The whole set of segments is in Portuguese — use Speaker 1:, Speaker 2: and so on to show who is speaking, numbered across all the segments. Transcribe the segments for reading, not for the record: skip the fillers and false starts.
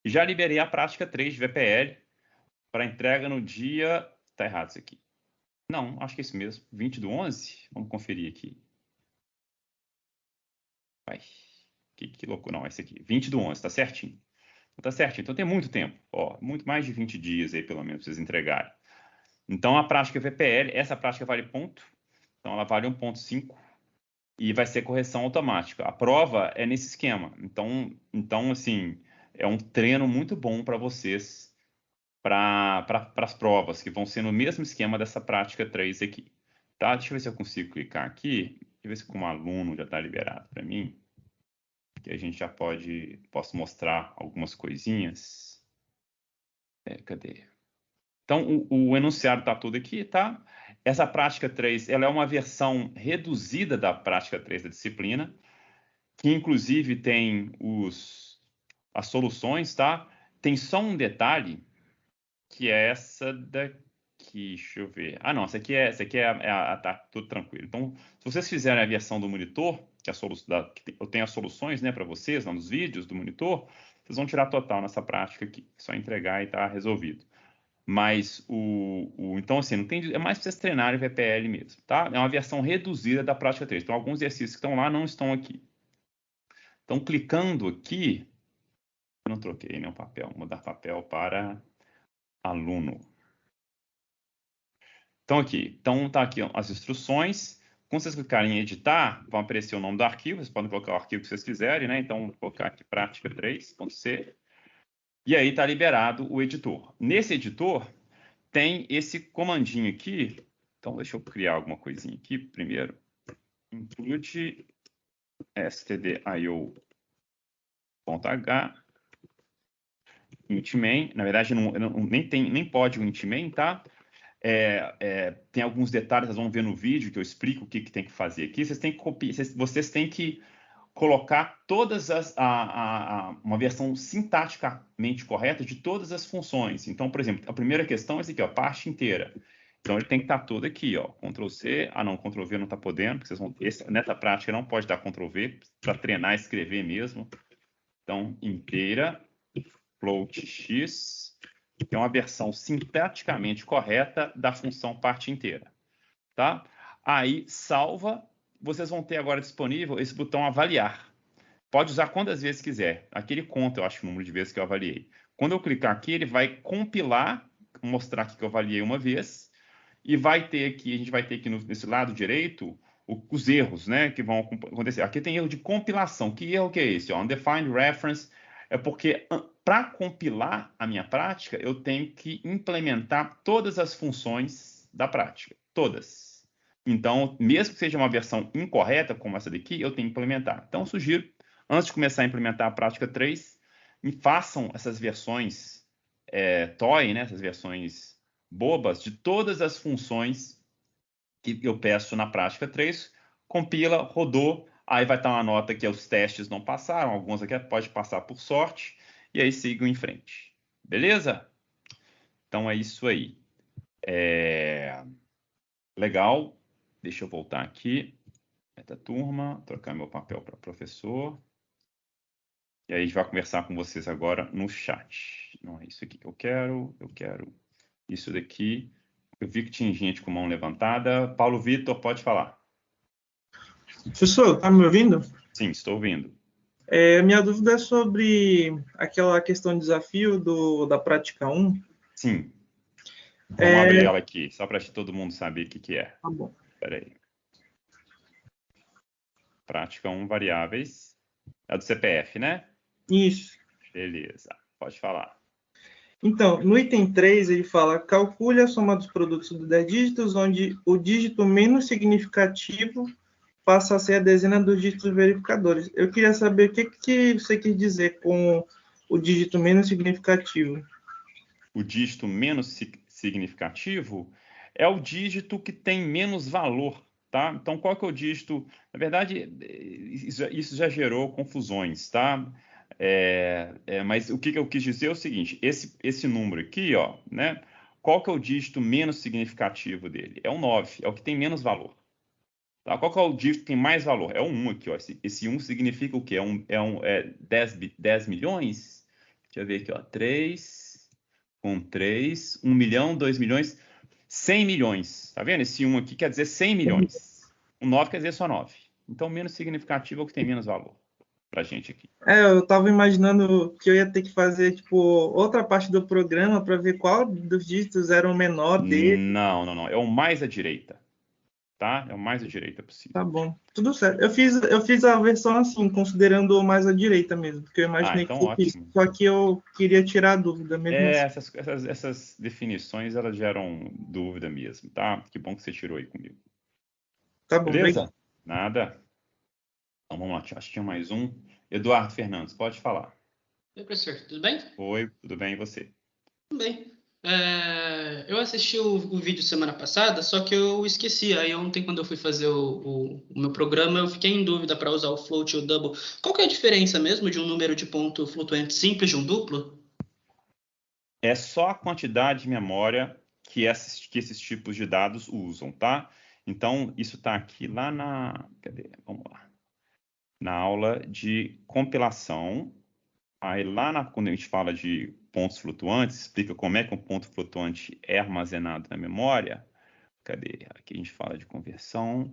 Speaker 1: E já liberei a prática 3 de VPL para entrega no dia... Tá errado isso aqui. Não, acho que é isso mesmo. 20/11? Vamos conferir aqui. Vai. Que loucura. Não, esse aqui. 20/11, tá certinho. Tá certinho. Então tem muito tempo. Ó, muito mais de 20 dias aí, pelo menos, para vocês entregarem. Então a prática VPL, essa prática vale ponto. Então ela vale 1,5 e vai ser correção automática. A prova é nesse esquema. Então assim, é um treino muito bom para vocês para as provas, que vão ser no mesmo esquema dessa prática 3 aqui. Tá? Deixa eu ver se eu consigo clicar aqui. Deixa eu ver se como aluno já está liberado para mim. Que a gente já posso mostrar algumas coisinhas. Cadê? Então, o enunciado está tudo aqui, tá? Essa prática 3, ela é uma versão reduzida da prática 3 da disciplina, que inclusive tem as soluções, tá? Tem só um detalhe, que é essa daqui, deixa eu ver. Ah, não, essa aqui tá tudo tranquilo. Então, se vocês fizerem a versão do monitor, que eu tenho as soluções, né, para vocês, lá nos vídeos do monitor, vocês vão tirar total nessa prática aqui. É só entregar e tá resolvido. Mas então, assim, não tem, é mais para vocês treinarem o VPL mesmo, tá? É uma versão reduzida da prática 3. Então, alguns exercícios que estão lá não estão aqui. Então, clicando aqui, eu não troquei nenhum papel, mudar papel para aluno. Então, tá aqui as instruções. Quando vocês clicarem em editar, vão aparecer o nome do arquivo. Vocês podem colocar o arquivo que vocês quiserem, né? Então, vou colocar aqui prática 3.c. E aí está liberado o editor. Nesse editor, tem esse comandinho aqui. Então, deixa eu criar alguma coisinha aqui primeiro. Include stdio.h intmain. Na verdade, nem pode o intmain, tá? Tem alguns detalhes, vocês vão ver no vídeo que eu explico o que tem que fazer aqui. Vocês têm que colocar todas uma versão sintaticamente correta de todas as funções. Então, por exemplo, a primeira questão é essa aqui, ó, parte inteira. Então, ele tem que estar todo aqui, ó, Ctrl+C. Ah, não, Ctrl+V não está podendo, porque nessa prática não pode dar Ctrl+V, para treinar e escrever mesmo. Então, inteira, float x, que é uma versão sintaticamente correta da função parte inteira. Tá? Aí, salva. Vocês vão ter agora disponível esse botão avaliar. Pode usar quantas vezes quiser. Aqui ele conta, eu acho, o número de vezes que eu avaliei. Quando eu clicar aqui, ele vai compilar, mostrar aqui que eu avaliei uma vez, e vai ter aqui, a gente vai ter aqui nesse lado direito, os erros, né, que vão acontecer. Aqui tem erro de compilação. Que erro que é esse? Ó? Undefined reference é porque para compilar a minha prática, eu tenho que implementar todas as funções da prática. Todas. Então, mesmo que seja uma versão incorreta, como essa daqui, eu tenho que implementar. Então, eu sugiro, antes de começar a implementar a prática 3, me façam essas versões toy, né, essas versões bobas de todas as funções que eu peço na prática 3, compila, rodou, aí vai estar uma nota que os testes não passaram, alguns aqui pode passar por sorte, e aí sigam em frente. Beleza? Então é isso aí. Legal. Deixa eu voltar aqui. Meta turma, trocar meu papel para professor. E aí a gente vai conversar com vocês agora no chat. Não é isso aqui que eu quero isso daqui. Eu vi que tinha gente com mão levantada. Paulo Vitor, pode falar.
Speaker 2: Professor, tá me ouvindo?
Speaker 1: Sim, estou ouvindo.
Speaker 2: Minha dúvida é sobre aquela questão de desafio da prática 1.
Speaker 1: Sim. Vamos abrir ela aqui, só para todo mundo saber o que é.
Speaker 2: Tá bom.
Speaker 1: Espera aí. Prática 1, variáveis. É do CPF, né?
Speaker 2: Isso.
Speaker 1: Beleza, pode falar.
Speaker 2: Então, no item 3, ele fala: calcule a soma dos produtos de 10 dígitos, onde o dígito menos significativo passa a ser a dezena dos dígitos verificadores. Eu queria saber o que você quis dizer com o dígito menos significativo.
Speaker 1: O dígito menos significativo é o dígito que tem menos valor, tá? Então, qual que é o dígito? Na verdade, isso já gerou confusões, tá? Mas o que eu quis dizer é o seguinte: esse número aqui, ó, né? Qual que é o dígito menos significativo dele? É o 9, é o que tem menos valor. Tá? Qual que é o dígito que tem mais valor? É o 1 aqui, ó. Esse 1 significa o quê? 10 milhões? Deixa eu ver aqui, ó. 3 com 3, 1 milhão, 2 milhões, 100 milhões. Tá vendo? Esse 1 aqui quer dizer 100 milhões. O 9 quer dizer só 9. Então, menos significativo é o que tem menos valor pra gente aqui.
Speaker 2: Eu estava imaginando que eu ia ter que fazer, tipo, outra parte do programa para ver qual dos dígitos era o menor dele.
Speaker 1: Não. É o mais à direita. Tá? É o mais à direita possível.
Speaker 2: Tá bom, tudo certo. Eu fiz a versão assim, considerando mais à direita mesmo, porque eu imaginei
Speaker 1: então
Speaker 2: que fosse isso.
Speaker 1: ótimo.
Speaker 2: Só que eu queria tirar a dúvida mesmo assim.
Speaker 1: Essas definições, elas geram dúvida mesmo, tá? Que bom que você tirou aí comigo.
Speaker 2: Tá bom,
Speaker 1: Beleza?
Speaker 2: obrigado.
Speaker 1: Nada. Então vamos lá, acho que tinha mais um. Eduardo Fernandes, pode falar.
Speaker 3: Oi, professor, tudo bem?
Speaker 1: Oi, tudo bem, e você?
Speaker 3: Tudo bem. Eu assisti o vídeo semana passada, só que eu esqueci. Aí ontem, quando eu fui fazer o meu programa, eu fiquei em dúvida para usar o float ou o double. Qual que é a diferença mesmo de um número de ponto flutuante simples de um duplo?
Speaker 1: É só a quantidade de memória que esses tipos de dados usam, tá? Então, isso está aqui lá na... Cadê? Vamos lá. Na aula de compilação. Aí quando a gente fala de pontos flutuantes, explica como é que um ponto flutuante é armazenado na memória. Cadê? Aqui a gente fala de conversão.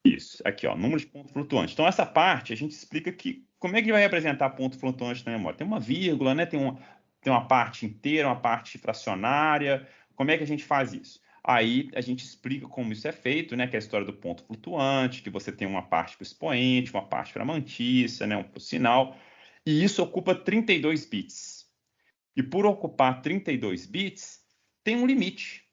Speaker 1: Isso, aqui, ó, número de pontos flutuantes. Então, essa parte a gente explica como é que vai representar ponto flutuante na memória. Tem uma vírgula, né? Tem uma parte inteira, uma parte fracionária. Como é que a gente faz isso? Aí a gente explica como isso é feito, né? Que é a história do ponto flutuante, que você tem uma parte para o expoente, uma parte para a mantissa, né? Para o sinal. E isso ocupa 32 bits. E por ocupar 32 bits, tem um limite.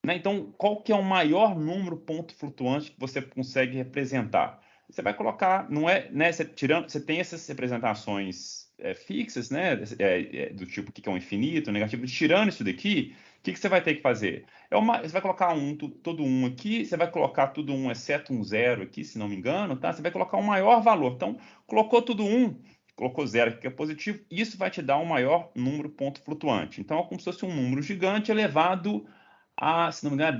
Speaker 1: Né? Então, qual que é o maior número ponto flutuante que você consegue representar? Você vai colocar, não é, né? Você tem essas representações fixas, né? Do tipo que é um infinito, negativo. Tirando isso daqui, o que você vai ter que fazer? Você vai colocar todo um aqui, você vai colocar tudo um, exceto um zero aqui, se não me engano, tá? Você vai colocar um maior valor. Então, colocou tudo um, colocou zero aqui que é positivo, isso vai te dar um maior número ponto flutuante. Então, é como se fosse um número gigante elevado se não me engano,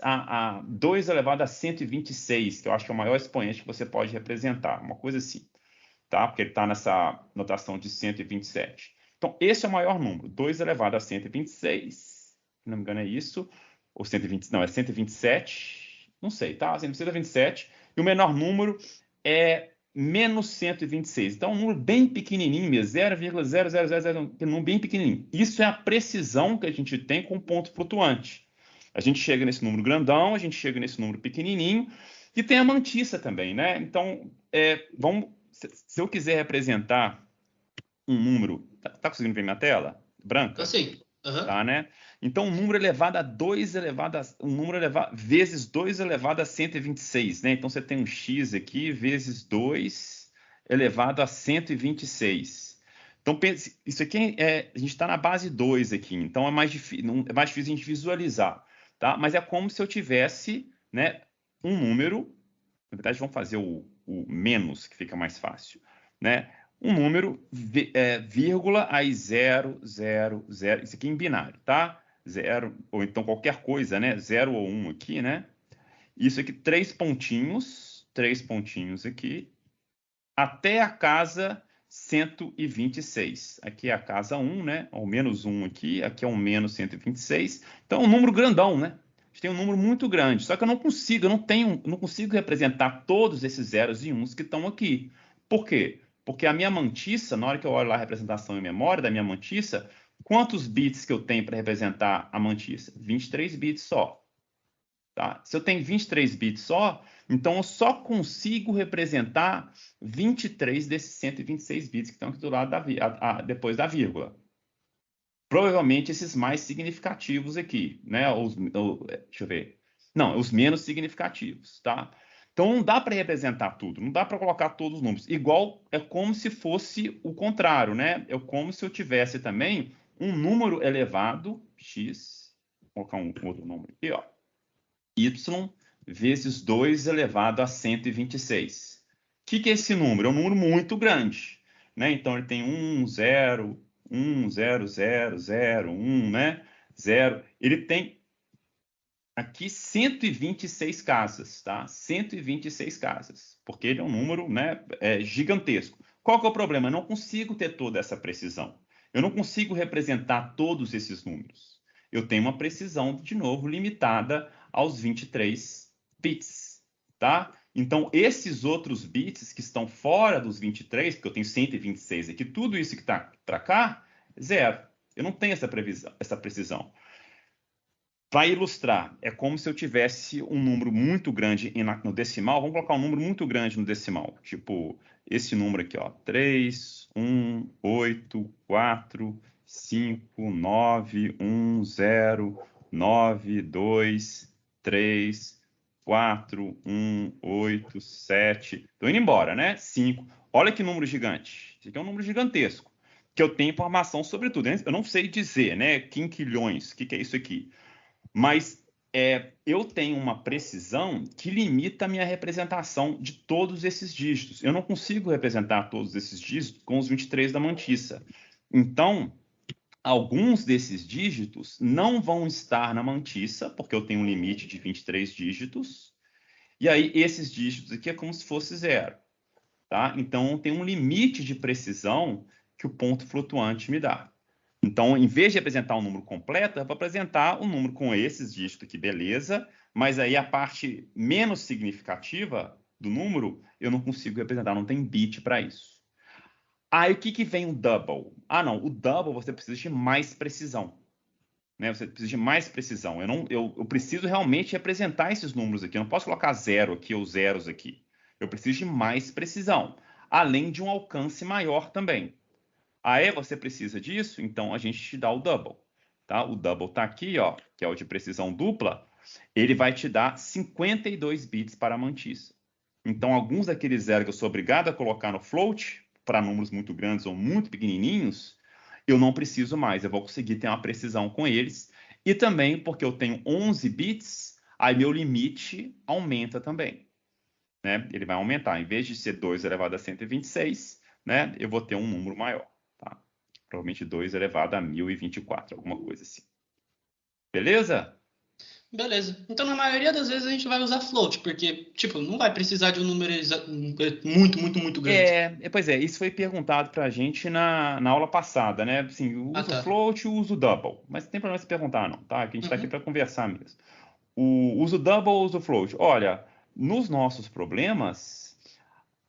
Speaker 1: a 2 elevado a 126, que eu acho que é o maior expoente que você pode representar, uma coisa assim, tá? Porque ele está nessa notação de 127. Então, esse é o maior número, 2 elevado a 126, se não me engano é isso, ou 120, não, é 127, não sei, tá? 127, e o menor número é menos 126. Então, é um número bem pequenininho mesmo, 0,0000, um número bem pequenininho. Isso é a precisão que a gente tem com o ponto flutuante. A gente chega nesse número grandão, a gente chega nesse número pequenininho, e tem a mantissa também, né? Então, se eu quiser representar um número... Tá conseguindo ver minha tela? Branca?
Speaker 3: Assim,
Speaker 1: Tá, né? Então, um número elevado a 2 elevado a... Um número elevado, vezes 2 elevado a 126, né? Então, você tem um x aqui, vezes 2 elevado a 126. Então, isso aqui a gente está na base 2 aqui, então é mais difícil a gente visualizar, tá? Mas é como se eu tivesse, né, um número, na verdade vamos fazer o menos, que fica mais fácil, né? Um número, vírgula, aí 0, 0, 0, isso aqui em binário, tá? 0, ou então qualquer coisa, né? 0 ou 1 aqui, né? Isso aqui, 3 pontinhos aqui, até a casa 126. Aqui é a casa 1, né? O menos 1 aqui é o menos 126. Então é um número grandão, né? A gente tem um número muito grande. Só que eu não consigo representar todos esses zeros e uns que estão aqui. Por quê? Porque a minha mantissa, na hora que eu olho lá a representação em memória da minha mantissa, quantos bits que eu tenho para representar a mantissa? 23 bits só. Tá? Se eu tenho 23 bits só, então eu só consigo representar 23 desses 126 bits que estão aqui do lado depois da vírgula. Provavelmente esses mais significativos aqui, né? Deixa eu ver. Não, os menos significativos, tá? Então não dá para representar tudo, não dá para colocar todos os números. Igual é como se fosse o contrário, né? É como se eu tivesse também um número elevado, x, vou colocar um outro número aqui, ó, y vezes 2 elevado a 126. O que é esse número? É um número muito grande, né? Então, ele tem 1, 0, 1, 0, 0, 0, 1, né? 0. Ele tem aqui 126 casas, tá? 126 casas, porque ele é um número, né, gigantesco. Qual que é o problema? Eu não consigo ter toda essa precisão. Eu não consigo representar todos esses números. Eu tenho uma precisão, de novo, limitada aos 23 bits, tá? Então, esses outros bits que estão fora dos 23, porque eu tenho 126 aqui, tudo isso que está para cá, zero. Eu não tenho essa precisão. Para ilustrar, é como se eu tivesse um número muito grande no decimal. Vamos colocar um número muito grande no decimal. Tipo, esse número aqui, ó. 3, 1, 8, 4, 5, 9, 1, 0, 9, 2, 3, 4, 1, 8, 7. Estou indo embora, né? 5. Olha que número gigante. Esse aqui é um número gigantesco. Que eu tenho informação sobre tudo. Eu não sei dizer, né? Quinquilhões. O que é isso aqui? Mas eu tenho uma precisão que limita a minha representação de todos esses dígitos. Eu não consigo representar todos esses dígitos com os 23 da mantissa. Então, alguns desses dígitos não vão estar na mantissa, porque eu tenho um limite de 23 dígitos. E aí, esses dígitos aqui é como se fosse zero. Tá? Então, tem um limite de precisão que o ponto flutuante me dá. Então, em vez de apresentar um número completo, eu vou apresentar um número com esses dígitos aqui, beleza, mas aí a parte menos significativa do número eu não consigo representar, não tem bit para isso. Aí o que vem o double? Ah, não, o double você precisa de mais precisão. Né? Você precisa de mais precisão. Eu preciso realmente representar esses números aqui. Eu não posso colocar zero aqui ou zeros aqui. Eu preciso de mais precisão, além de um alcance maior também. Aí você precisa disso? Então a gente te dá o double. Tá? O double está aqui, ó, que é o de precisão dupla. Ele vai te dar 52 bits para a mantissa. Então, alguns daqueles zeros que eu sou obrigado a colocar no float, para números muito grandes ou muito pequenininhos, eu não preciso mais. Eu vou conseguir ter uma precisão com eles. E também, porque eu tenho 11 bits, aí meu limite aumenta também. Né? Ele vai aumentar. Em vez de ser 2 elevado a 126, né, eu vou ter um número maior. Tá? Provavelmente 2 elevado a 1024, alguma coisa assim. Beleza?
Speaker 3: Beleza. Então, na maioria das vezes, a gente vai usar float, porque, tipo, não vai precisar de um número muito, muito, muito grande.
Speaker 1: Pois é, isso foi perguntado para a gente na aula passada, né? Assim, usa o
Speaker 3: Tá.
Speaker 1: float, usa o double. Mas não tem problema se perguntar, não, tá? Que a gente está aqui
Speaker 3: Uhum.
Speaker 1: para conversar mesmo. Usa o double ou usa o float? Olha, nos nossos problemas,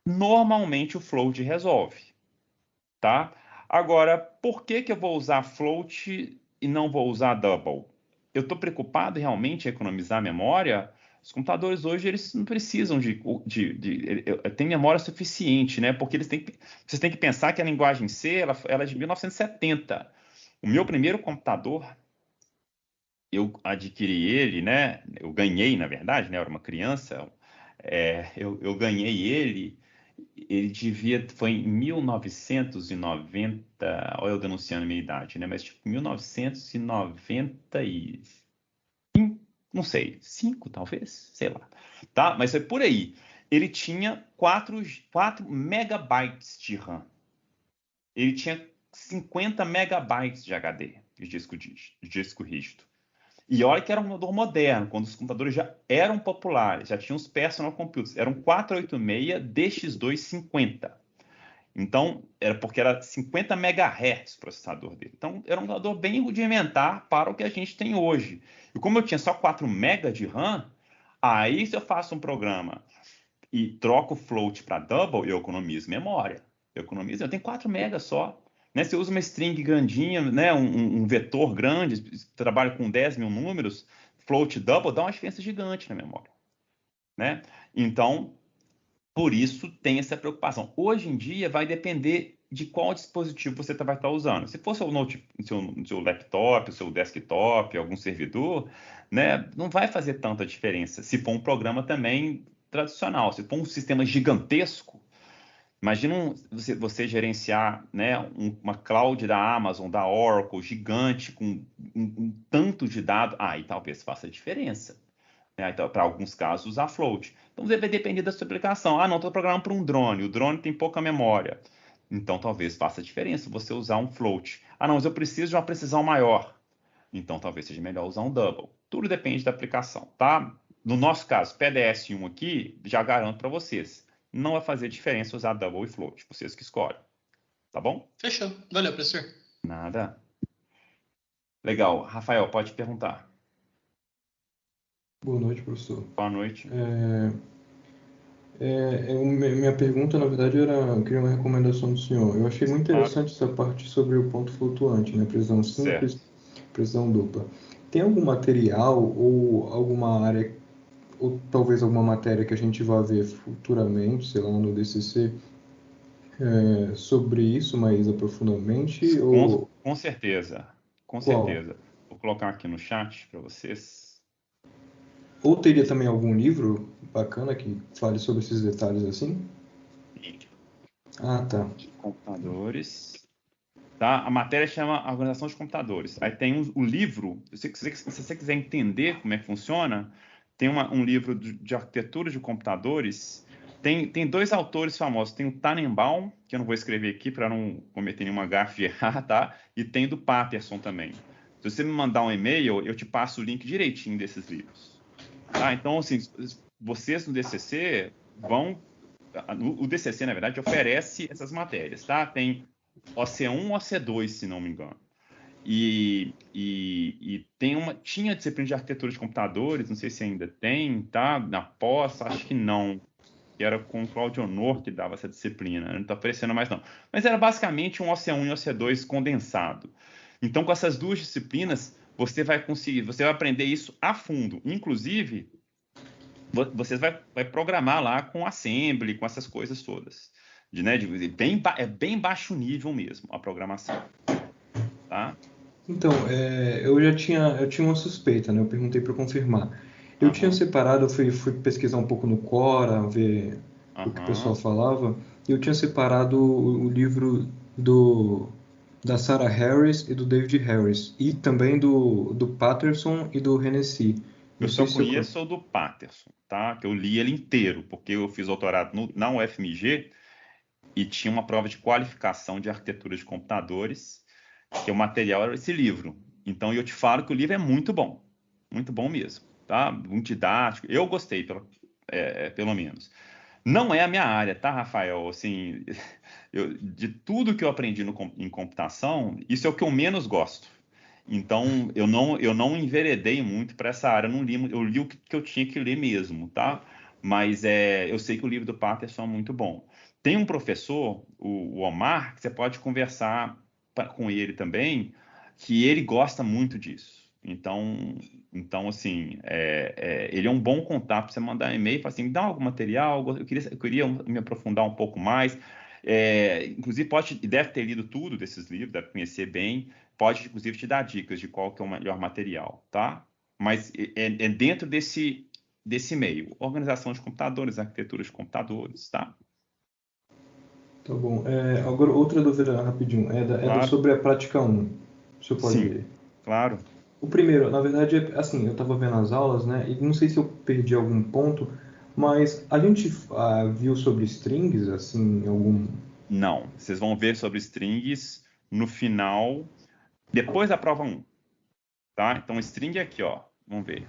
Speaker 1: normalmente o float resolve, tá? Agora, por que eu vou usar float e não vou usar double? Eu estou preocupado realmente em economizar memória? Os computadores hoje eles não precisam tem memória suficiente, né? Porque vocês têm que pensar que a linguagem C ela é de 1970. O meu primeiro computador, eu adquiri ele, né? Eu ganhei, na verdade, né? Eu era uma criança. Eu ganhei ele. Foi em 1990. Olha eu denunciando a minha idade, né? Mas tipo 1990 não sei, 5 talvez, sei lá. Tá? Mas foi por aí. Ele tinha 4 megabytes de RAM. Ele tinha 50 megabytes de HD, de disco rígido. E olha que era um computador moderno, quando os computadores já eram populares, já tinham os personal computers. Eram 486 DX250. Então, era porque era 50 MHz o processador dele. Então, era um computador bem rudimentar para o que a gente tem hoje. E como eu tinha só 4 MB de RAM, aí se eu faço um programa e troco o float para double, eu economizo memória. Eu tenho 4 MB só. Né? Se eu uso uma string grandinha, né? um vetor grande, trabalho com 10 mil números, float double dá uma diferença gigante na memória. Né? Então, por isso tem essa preocupação. Hoje em dia vai depender de qual dispositivo você vai estar usando. Se for seu laptop, seu desktop, algum servidor, né, não vai fazer tanta diferença. Se for um programa também tradicional, se for um sistema gigantesco, imagina você gerenciar, né, uma cloud da Amazon, da Oracle, gigante, com um tanto de dados, aí talvez faça diferença. Né? Então, para alguns casos, usar float. Então, vai depender da sua aplicação. Ah, não, estou programando para um drone. O drone tem pouca memória. Então, talvez faça diferença você usar um float. Ah, não, mas eu preciso de uma precisão maior. Então, talvez seja melhor usar um double. Tudo depende da aplicação, tá? No nosso caso, PDS-1 aqui, já garanto para vocês. não vai fazer diferença usar double e float, vocês que escolhem. Tá bom?
Speaker 3: Fechou. Valeu, professor.
Speaker 1: Nada. Legal. Rafael, pode perguntar.
Speaker 4: Boa noite, professor.
Speaker 1: Boa noite.
Speaker 4: Minha pergunta, na verdade, eu queria uma recomendação do senhor. Eu achei muito interessante essa parte sobre o ponto flutuante, né? Precisão simples, precisão dupla. Tem algum material ou alguma área, ou talvez alguma matéria que a gente vá ver futuramente, sei lá, no DCC, sobre isso mais aprofundadamente?
Speaker 1: Com certeza. Com
Speaker 4: Qual?
Speaker 1: certeza. Vou colocar aqui no chat para vocês.
Speaker 4: Ou teria também algum livro bacana que fale sobre esses detalhes assim? Ah, tá.
Speaker 1: De computadores. Tá? A matéria chama Organização de Computadores. Aí tem o livro, se você quiser entender como é que funciona, tem um livro de arquitetura de computadores. Tem dois autores famosos. Tem o Tannenbaum, que eu não vou escrever aqui para não cometer nenhuma gafe de errar, tá? E tem do Patterson também. Se você me mandar um e-mail, eu te passo o link direitinho desses livros. Tá? Então, assim, vocês no DCC vão... O DCC, na verdade, oferece essas matérias, tá? Tem OC1, OC2, se não me engano. E tinha disciplina de arquitetura de computadores, não sei se ainda tem, tá? Na pós, acho que não. Que era com o Claudio Honor que dava essa disciplina, não está aparecendo mais não. Mas era basicamente um OC1 e OC2 condensado. Então, com essas duas disciplinas, você vai aprender isso a fundo. Inclusive, você vai programar lá com assembly, com essas coisas todas. É bem baixo nível mesmo a programação. Tá?
Speaker 4: Então, eu tinha uma suspeita, né? Eu perguntei para confirmar. Eu tinha separado, eu fui pesquisar um pouco no Quora, ver o que o pessoal falava, e eu tinha separado o livro da Sarah Harris e do David Harris, e também do Patterson e do Hennessy.
Speaker 1: Eu só conheço o do Patterson, tá? Que eu li ele inteiro, porque eu fiz doutorado na UFMG e tinha uma prova de qualificação de arquitetura de computadores, que o material era esse livro. Então, eu te falo que o livro é muito bom mesmo, tá? Muito didático. Eu gostei, pelo menos. Não é a minha área, tá, Rafael? Assim, de tudo que eu aprendi em computação, isso é o que eu menos gosto. Então, eu não enveredei muito para essa área. Eu li o que eu tinha que ler mesmo, tá? Mas eu sei que o livro do Patterson é muito bom. Tem um professor, o Omar, que você pode conversar com ele também, que ele gosta muito disso. Então assim, ele é um bom contato para você mandar um e-mail e falar assim, me dá algum material, eu queria me aprofundar um pouco mais. Inclusive, deve ter lido tudo desses livros, deve conhecer bem, pode, inclusive, te dar dicas de qual que é o melhor material, tá? Mas é dentro desse meio. Organização de computadores, arquitetura de computadores, tá?
Speaker 4: Tá bom. Agora, outra dúvida rapidinho.
Speaker 1: Claro.
Speaker 4: Sobre a prática 1. O senhor pode
Speaker 1: Sim,
Speaker 4: ler?
Speaker 1: Claro.
Speaker 4: O primeiro, na verdade, assim, eu estava vendo as aulas, né? E não sei se eu perdi algum ponto, mas a gente viu sobre strings, assim, algum...
Speaker 1: Não, vocês vão ver sobre strings no final, depois da prova 1, tá? Então, string é aqui, ó, vamos ver.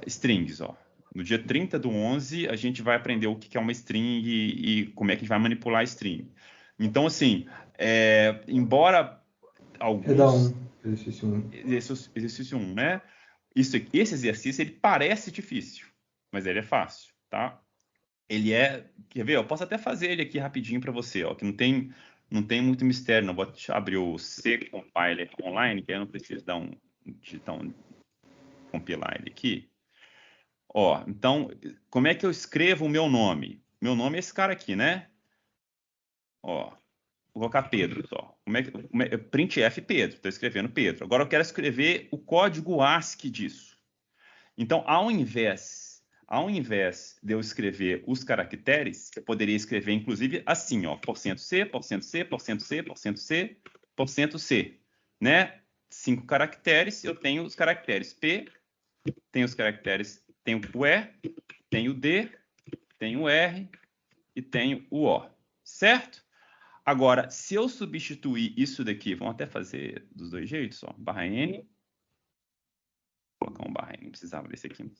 Speaker 1: Strings, ó. No dia 30/11, a gente vai aprender o que é uma string e como é que a gente vai manipular a string. Então, assim, embora alguns...
Speaker 4: É da 1, exercício 1.
Speaker 1: Exercício 1, né? Esse exercício, ele parece difícil, mas ele é fácil, tá? Quer ver? Eu posso até fazer ele aqui rapidinho para você, ó, que não tem muito mistério, não. Vou abrir o C Compiler online, que aí eu não preciso compilar ele aqui. Ó, então, como é que eu escrevo o meu nome? Meu nome é esse cara aqui, né? Ó, vou colocar Pedro só. Printf Pedro, estou escrevendo Pedro. Agora eu quero escrever o código ASCII disso. Então, ao invés de eu escrever os caracteres, eu poderia escrever, inclusive, assim, ó, %C, %C, %C, %C, %C, né? 5 caracteres, eu tenho os caracteres P, tenho o E, tenho o D, tenho o R e tenho o O, certo? Agora, se eu substituir isso daqui, vamos até fazer dos dois jeitos, ó, /n, vou colocar um /n, não precisava desse aqui.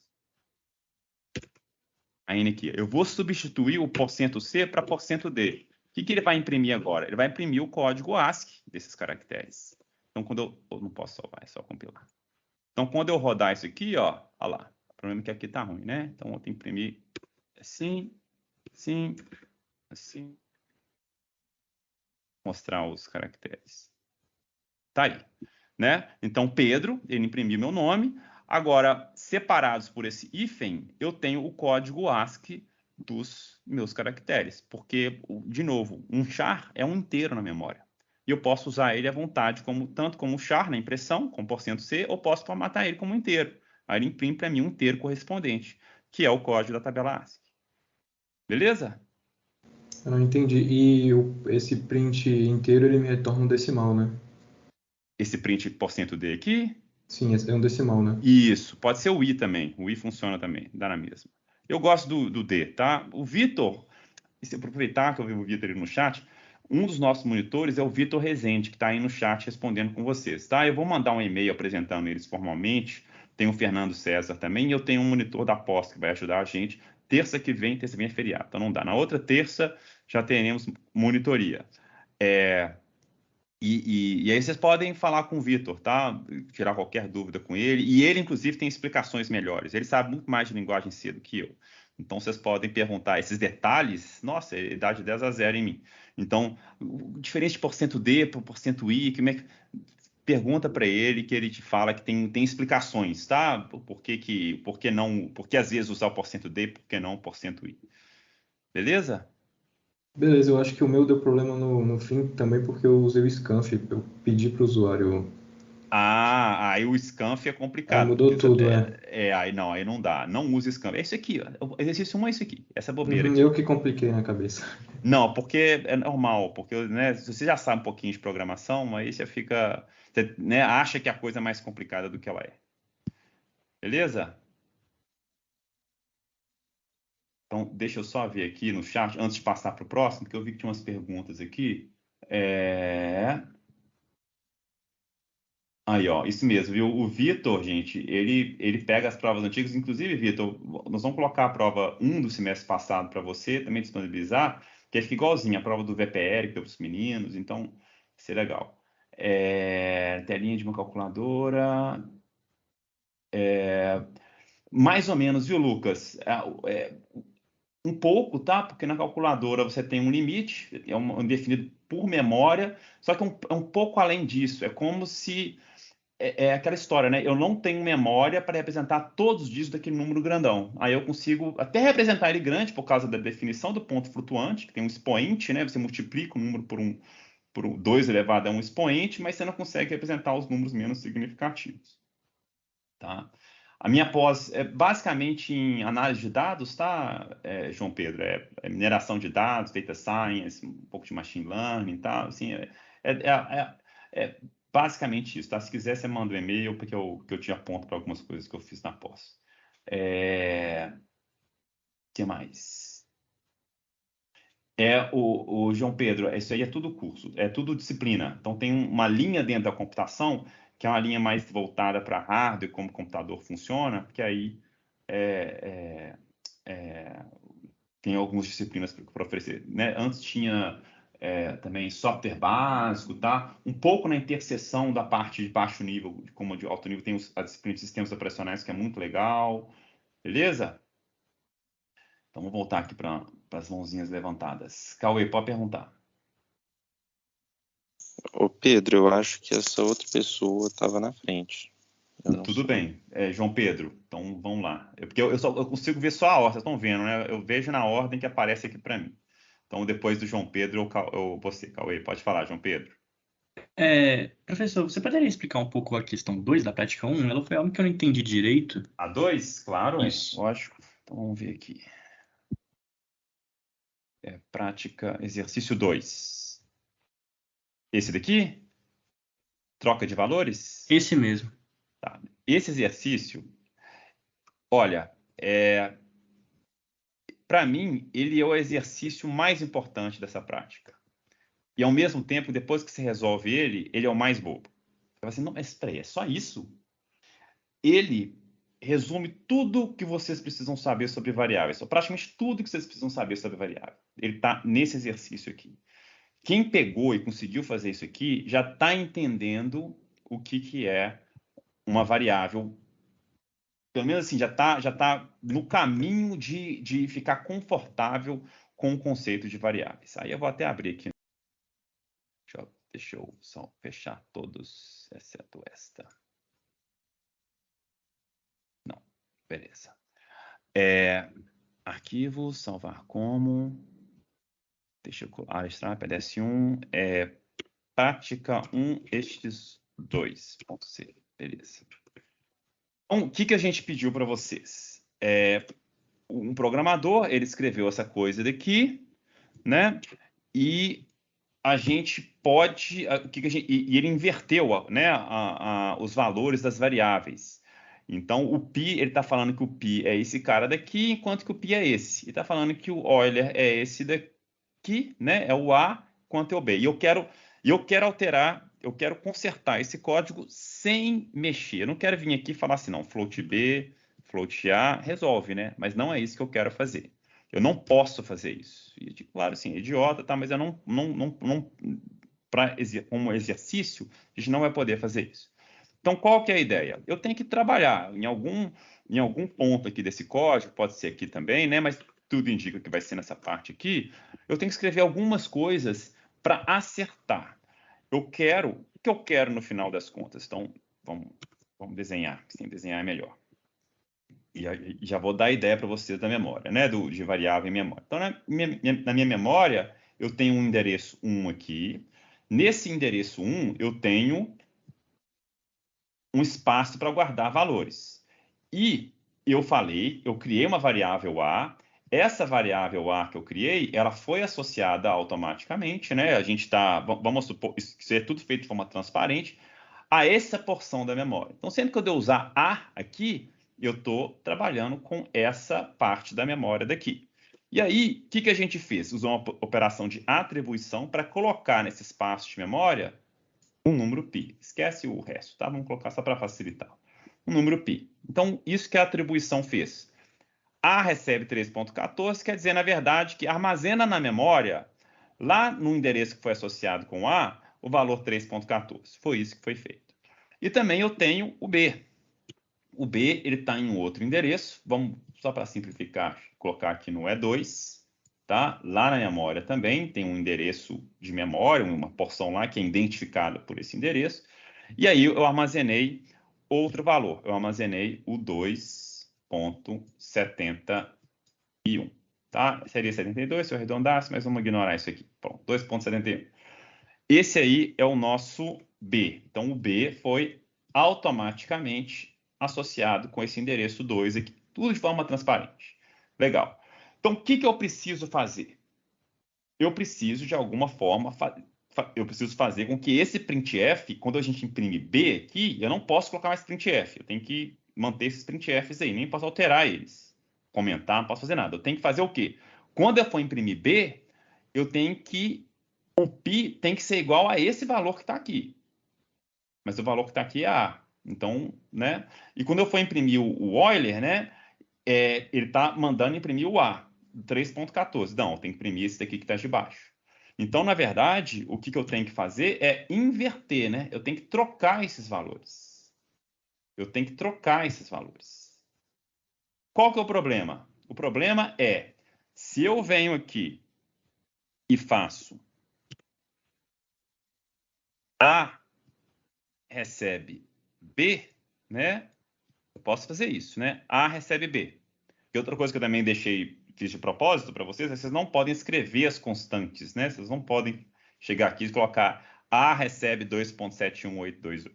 Speaker 1: a N aqui. Eu vou substituir o %C para %D. O que ele vai imprimir agora? Ele vai imprimir o código ASCII desses caracteres. Então, quando eu não posso salvar, é só compilar. Então, quando eu rodar isso aqui, ó lá. O problema é que aqui tá ruim, né? Então, eu tenho que imprimir assim, assim, assim. Mostrar os caracteres. Tá aí, né? Então, Pedro, ele imprimiu meu nome. Agora, separados por esse hífen, eu tenho o código ASCII dos meus caracteres. Porque, de novo, um char é um inteiro na memória. E eu posso usar ele à vontade, tanto como char na impressão, com %C, ou posso formatar ele como inteiro. Aí ele imprime para mim um inteiro correspondente, que é o código da tabela ASCII. Beleza?
Speaker 4: Eu não entendi. E esse print inteiro, ele me retorna um decimal, né?
Speaker 1: Esse print %D aqui?
Speaker 4: Sim, é um decimal, né?
Speaker 1: Isso, pode ser o I também. O I funciona também, dá na mesma. Eu gosto do D, tá? O Vitor, e se eu aproveitar que eu vi o Vitor ali no chat, um dos nossos monitores é o Vitor Rezende, que está aí no chat respondendo com vocês, tá? Eu vou mandar um e-mail apresentando eles formalmente. Tem o Fernando César também, e eu tenho um monitor da pós que vai ajudar a gente. Terça que vem é feriado, então não dá. Na outra terça já teremos monitoria. E aí vocês podem falar com o Vitor, tá? Tirar qualquer dúvida com ele. E ele, inclusive, tem explicações melhores. Ele sabe muito mais de linguagem C do que eu. Então, vocês podem perguntar esses detalhes. Nossa, ele dá de 10 a 0 em mim. Então, diferente de %D para %I, como é que... Pergunta para ele, que ele te fala que tem explicações, tá? Por que não... Por que às vezes usar o %D, por que não o %I. Beleza?
Speaker 4: Beleza, eu acho que o meu deu problema no fim também porque eu usei o scanf. Eu pedi para o usuário.
Speaker 1: Aí o Scanf é
Speaker 4: Aí
Speaker 1: complicado.
Speaker 4: mudou tudo,
Speaker 1: Aí não dá. Não use Scanf. É isso aqui, ó. O exercício 1 é isso aqui. Essa bobeira aqui.
Speaker 4: Eu que compliquei na cabeça.
Speaker 1: Não, porque é normal. Porque, né, você já sabe um pouquinho de programação, aí você fica... Você, né, acha que a coisa é mais complicada do que ela é. Beleza? Então, deixa eu só ver aqui no chat, antes de passar para o próximo, porque eu vi que tinha umas perguntas aqui. Aí, ó, isso mesmo, viu? O Vitor, gente, ele pega as provas antigas. Inclusive, Vitor, nós vamos colocar a prova 1 do semestre passado para você, também disponibilizar, que fica igualzinha a prova do VPR, que deu para os meninos, então, vai ser legal. Telinha de uma calculadora. Mais ou menos, viu, Lucas? Um pouco, tá? Porque na calculadora você tem um limite, definido por memória, só que é um pouco além disso. É como se... É aquela história, né? Eu não tenho memória para representar todos os dígitos daquele número grandão. Aí eu consigo até representar ele grande por causa da definição do ponto flutuante, que tem um expoente, né? Você multiplica o número por 2 elevado a um expoente, mas você não consegue representar os números menos significativos. Tá? A minha pós é basicamente em análise de dados, tá, João Pedro? É mineração de dados, data science, um pouco de machine learning, tá? Assim, é basicamente isso, tá? Se quiser, você manda um e-mail, porque eu te aponto para algumas coisas que eu fiz na pós. Que mais? O João Pedro, isso aí é tudo curso, é tudo disciplina. Então, tem uma linha dentro da computação, que é uma linha mais voltada para hardware, como o computador funciona, que aí tem algumas disciplinas para oferecer, né? Antes tinha também software básico, tá? Um pouco na interseção da parte de baixo nível, como de alto nível, tem a disciplina de sistemas operacionais, que é muito legal. Beleza? Então, vamos voltar aqui para as mãozinhas levantadas. Cauê, pode perguntar.
Speaker 5: Ô Pedro, eu acho que essa outra pessoa estava na frente.
Speaker 1: Tudo bem, João Pedro. Então vamos lá. Porque eu consigo ver só a ordem, vocês estão vendo, né? Eu vejo na ordem que aparece aqui para mim. Então depois do João Pedro, você, Cauê. Pode falar, João Pedro.
Speaker 6: Professor, você poderia explicar um pouco a questão 2 da prática 1? Ela foi algo que eu não entendi direito.
Speaker 1: A 2? Claro,
Speaker 6: Isso.
Speaker 1: lógico. Então vamos ver aqui. Prática, exercício 2. Esse daqui? Troca de valores?
Speaker 6: Esse mesmo.
Speaker 1: Tá. Esse exercício, olha, para mim, ele é o exercício mais importante dessa prática. E ao mesmo tempo, depois que você resolve ele é o mais bobo. Você fala assim, não, mas peraí, é só isso? Ele resume tudo que vocês precisam saber sobre variáveis, ou praticamente tudo que vocês precisam saber sobre variável. Ele está nesse exercício aqui. Quem pegou e conseguiu fazer isso aqui já está entendendo o que é uma variável. Pelo menos assim, já tá no caminho de ficar confortável com o conceito de variáveis. Aí eu vou até abrir aqui. Deixa eu só fechar todos, exceto esta. Não, beleza. Arquivo, salvar como. Deixa eu colar, extrair, PDS1. Prática 1, estes 2.c. Beleza. Então, o que a gente pediu para vocês? Um programador, ele escreveu essa coisa daqui, né? E a gente pode... E ele inverteu, né, os valores das variáveis. Então, o pi, ele está falando que o pi é esse cara daqui, enquanto que o pi é esse. Ele está falando que o Euler é esse daqui, né? É o A, quanto é o B. E eu quero alterar, eu quero consertar esse código sem mexer. Eu não quero vir aqui e falar assim, não, float B, float A, resolve, né? Mas não é isso que eu quero fazer. Eu não posso fazer isso. E, claro, assim, é idiota, tá? Mas eu como exercício, a gente não vai poder fazer isso. Então, qual que é a ideia? Eu tenho que trabalhar em algum ponto aqui desse código, pode ser aqui também, né? Mas tudo indica que vai ser nessa parte aqui. Eu tenho que escrever algumas coisas para acertar. O que eu quero no final das contas? Então, vamos desenhar. Sem desenhar é melhor. E já vou dar a ideia para vocês da memória, né? De variável em memória. Então, na minha memória, eu tenho um endereço 1 aqui. Nesse endereço 1, eu tenho um espaço para guardar valores. E eu criei uma variável A. Essa variável A que eu criei, ela foi associada automaticamente, né? Vamos supor, isso é tudo feito de forma transparente, a essa porção da memória. Então, sempre que eu usar A aqui, eu estou trabalhando com essa parte da memória daqui. E aí, o que a gente fez? Usou uma operação de atribuição para colocar nesse espaço de memória um número π. Esquece o resto, tá? Vamos colocar só para facilitar. Um número π. Então, isso que a atribuição fez. A recebe 3.14, quer dizer, na verdade, que armazena na memória, lá no endereço que foi associado com A, o valor 3.14. Foi isso que foi feito. E também eu tenho o B. O B, ele está em um outro endereço. Vamos, só para simplificar, colocar aqui no E2. Tá? Lá na memória também tem um endereço de memória, uma porção lá que é identificada por esse endereço. E aí eu armazenei outro valor. Eu armazenei o 2.71. Tá? Seria 72 se eu arredondasse, mas vamos ignorar isso aqui. Pronto, 2.71. Esse aí é o nosso B. Então, o B foi automaticamente associado com esse endereço 2 aqui. Tudo de forma transparente. Legal. Então, o que eu preciso fazer? Eu preciso, de alguma forma, eu preciso fazer com que esse printf, quando a gente imprime B aqui, eu não posso colocar mais printf. Eu tenho que manter esses printfs aí, nem posso alterar eles. Comentar, não posso fazer nada. Eu tenho que fazer o quê? Quando eu for imprimir B, eu tenho que... O π tem que ser igual a esse valor que está aqui. Mas o valor que está aqui é A. Então, né? E quando eu for imprimir o Euler, né? Ele está mandando imprimir o A, 3.14. Não, eu tenho que imprimir esse daqui que está de baixo. Então, na verdade, o que eu tenho que fazer é inverter, né? Eu tenho que trocar esses valores. Eu tenho que trocar esses valores. Qual que é o problema? O problema é, se eu venho aqui e faço A recebe B, né? Eu posso fazer isso, né? A recebe B. E outra coisa que eu também fiz de propósito para vocês, é que vocês não podem escrever as constantes, né? Vocês não podem chegar aqui e colocar A recebe 2.71828.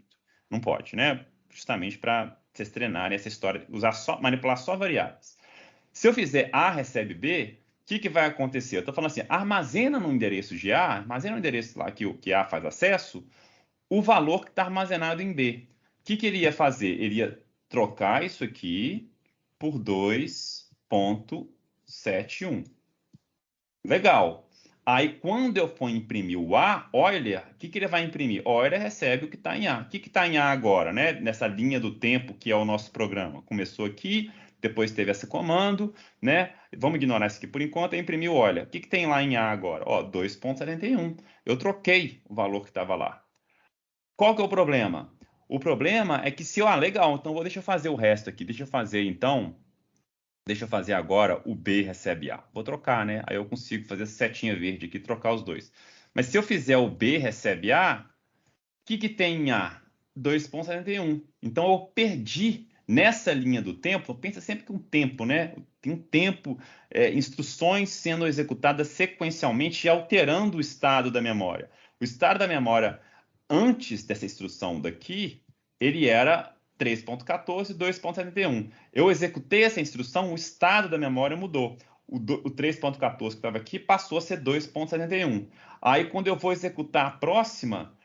Speaker 1: Não pode, né? Justamente para vocês treinarem essa história, manipular só variáveis. Se eu fizer A recebe B, o que vai acontecer? Eu estou falando assim, armazena no endereço de A, armazena no endereço lá que A faz acesso, o valor que está armazenado em B. O que ele ia fazer? Ele ia trocar isso aqui por 2.71. Legal. Aí, quando eu for imprimir o A, Euler, o que ele vai imprimir? Euler recebe o que está em A. O que está em A agora, né? Nessa linha do tempo que é o nosso programa. Começou aqui, depois teve esse comando, né? Vamos ignorar isso aqui por enquanto, eu imprimi o Euler. O que tem lá em A agora? Ó, 2,71. Eu troquei o valor que estava lá. Qual que é o problema? O problema é que se eu... legal, então deixa eu fazer o resto aqui. Deixa eu fazer agora o B recebe A. Vou trocar, né? Aí eu consigo fazer essa setinha verde aqui, trocar os dois. Mas se eu fizer o B recebe A, o que tem em A? 2,71. Então eu perdi nessa linha do tempo. Pensa sempre que um tempo, né? Tem um tempo, instruções sendo executadas sequencialmente e alterando o estado da memória. O estado da memória antes dessa instrução daqui, ele era 3.14, 2.71. Eu executei essa instrução, o estado da memória mudou. O 3.14 que estava aqui passou a ser 2.71. Aí, quando eu vou executar a próxima,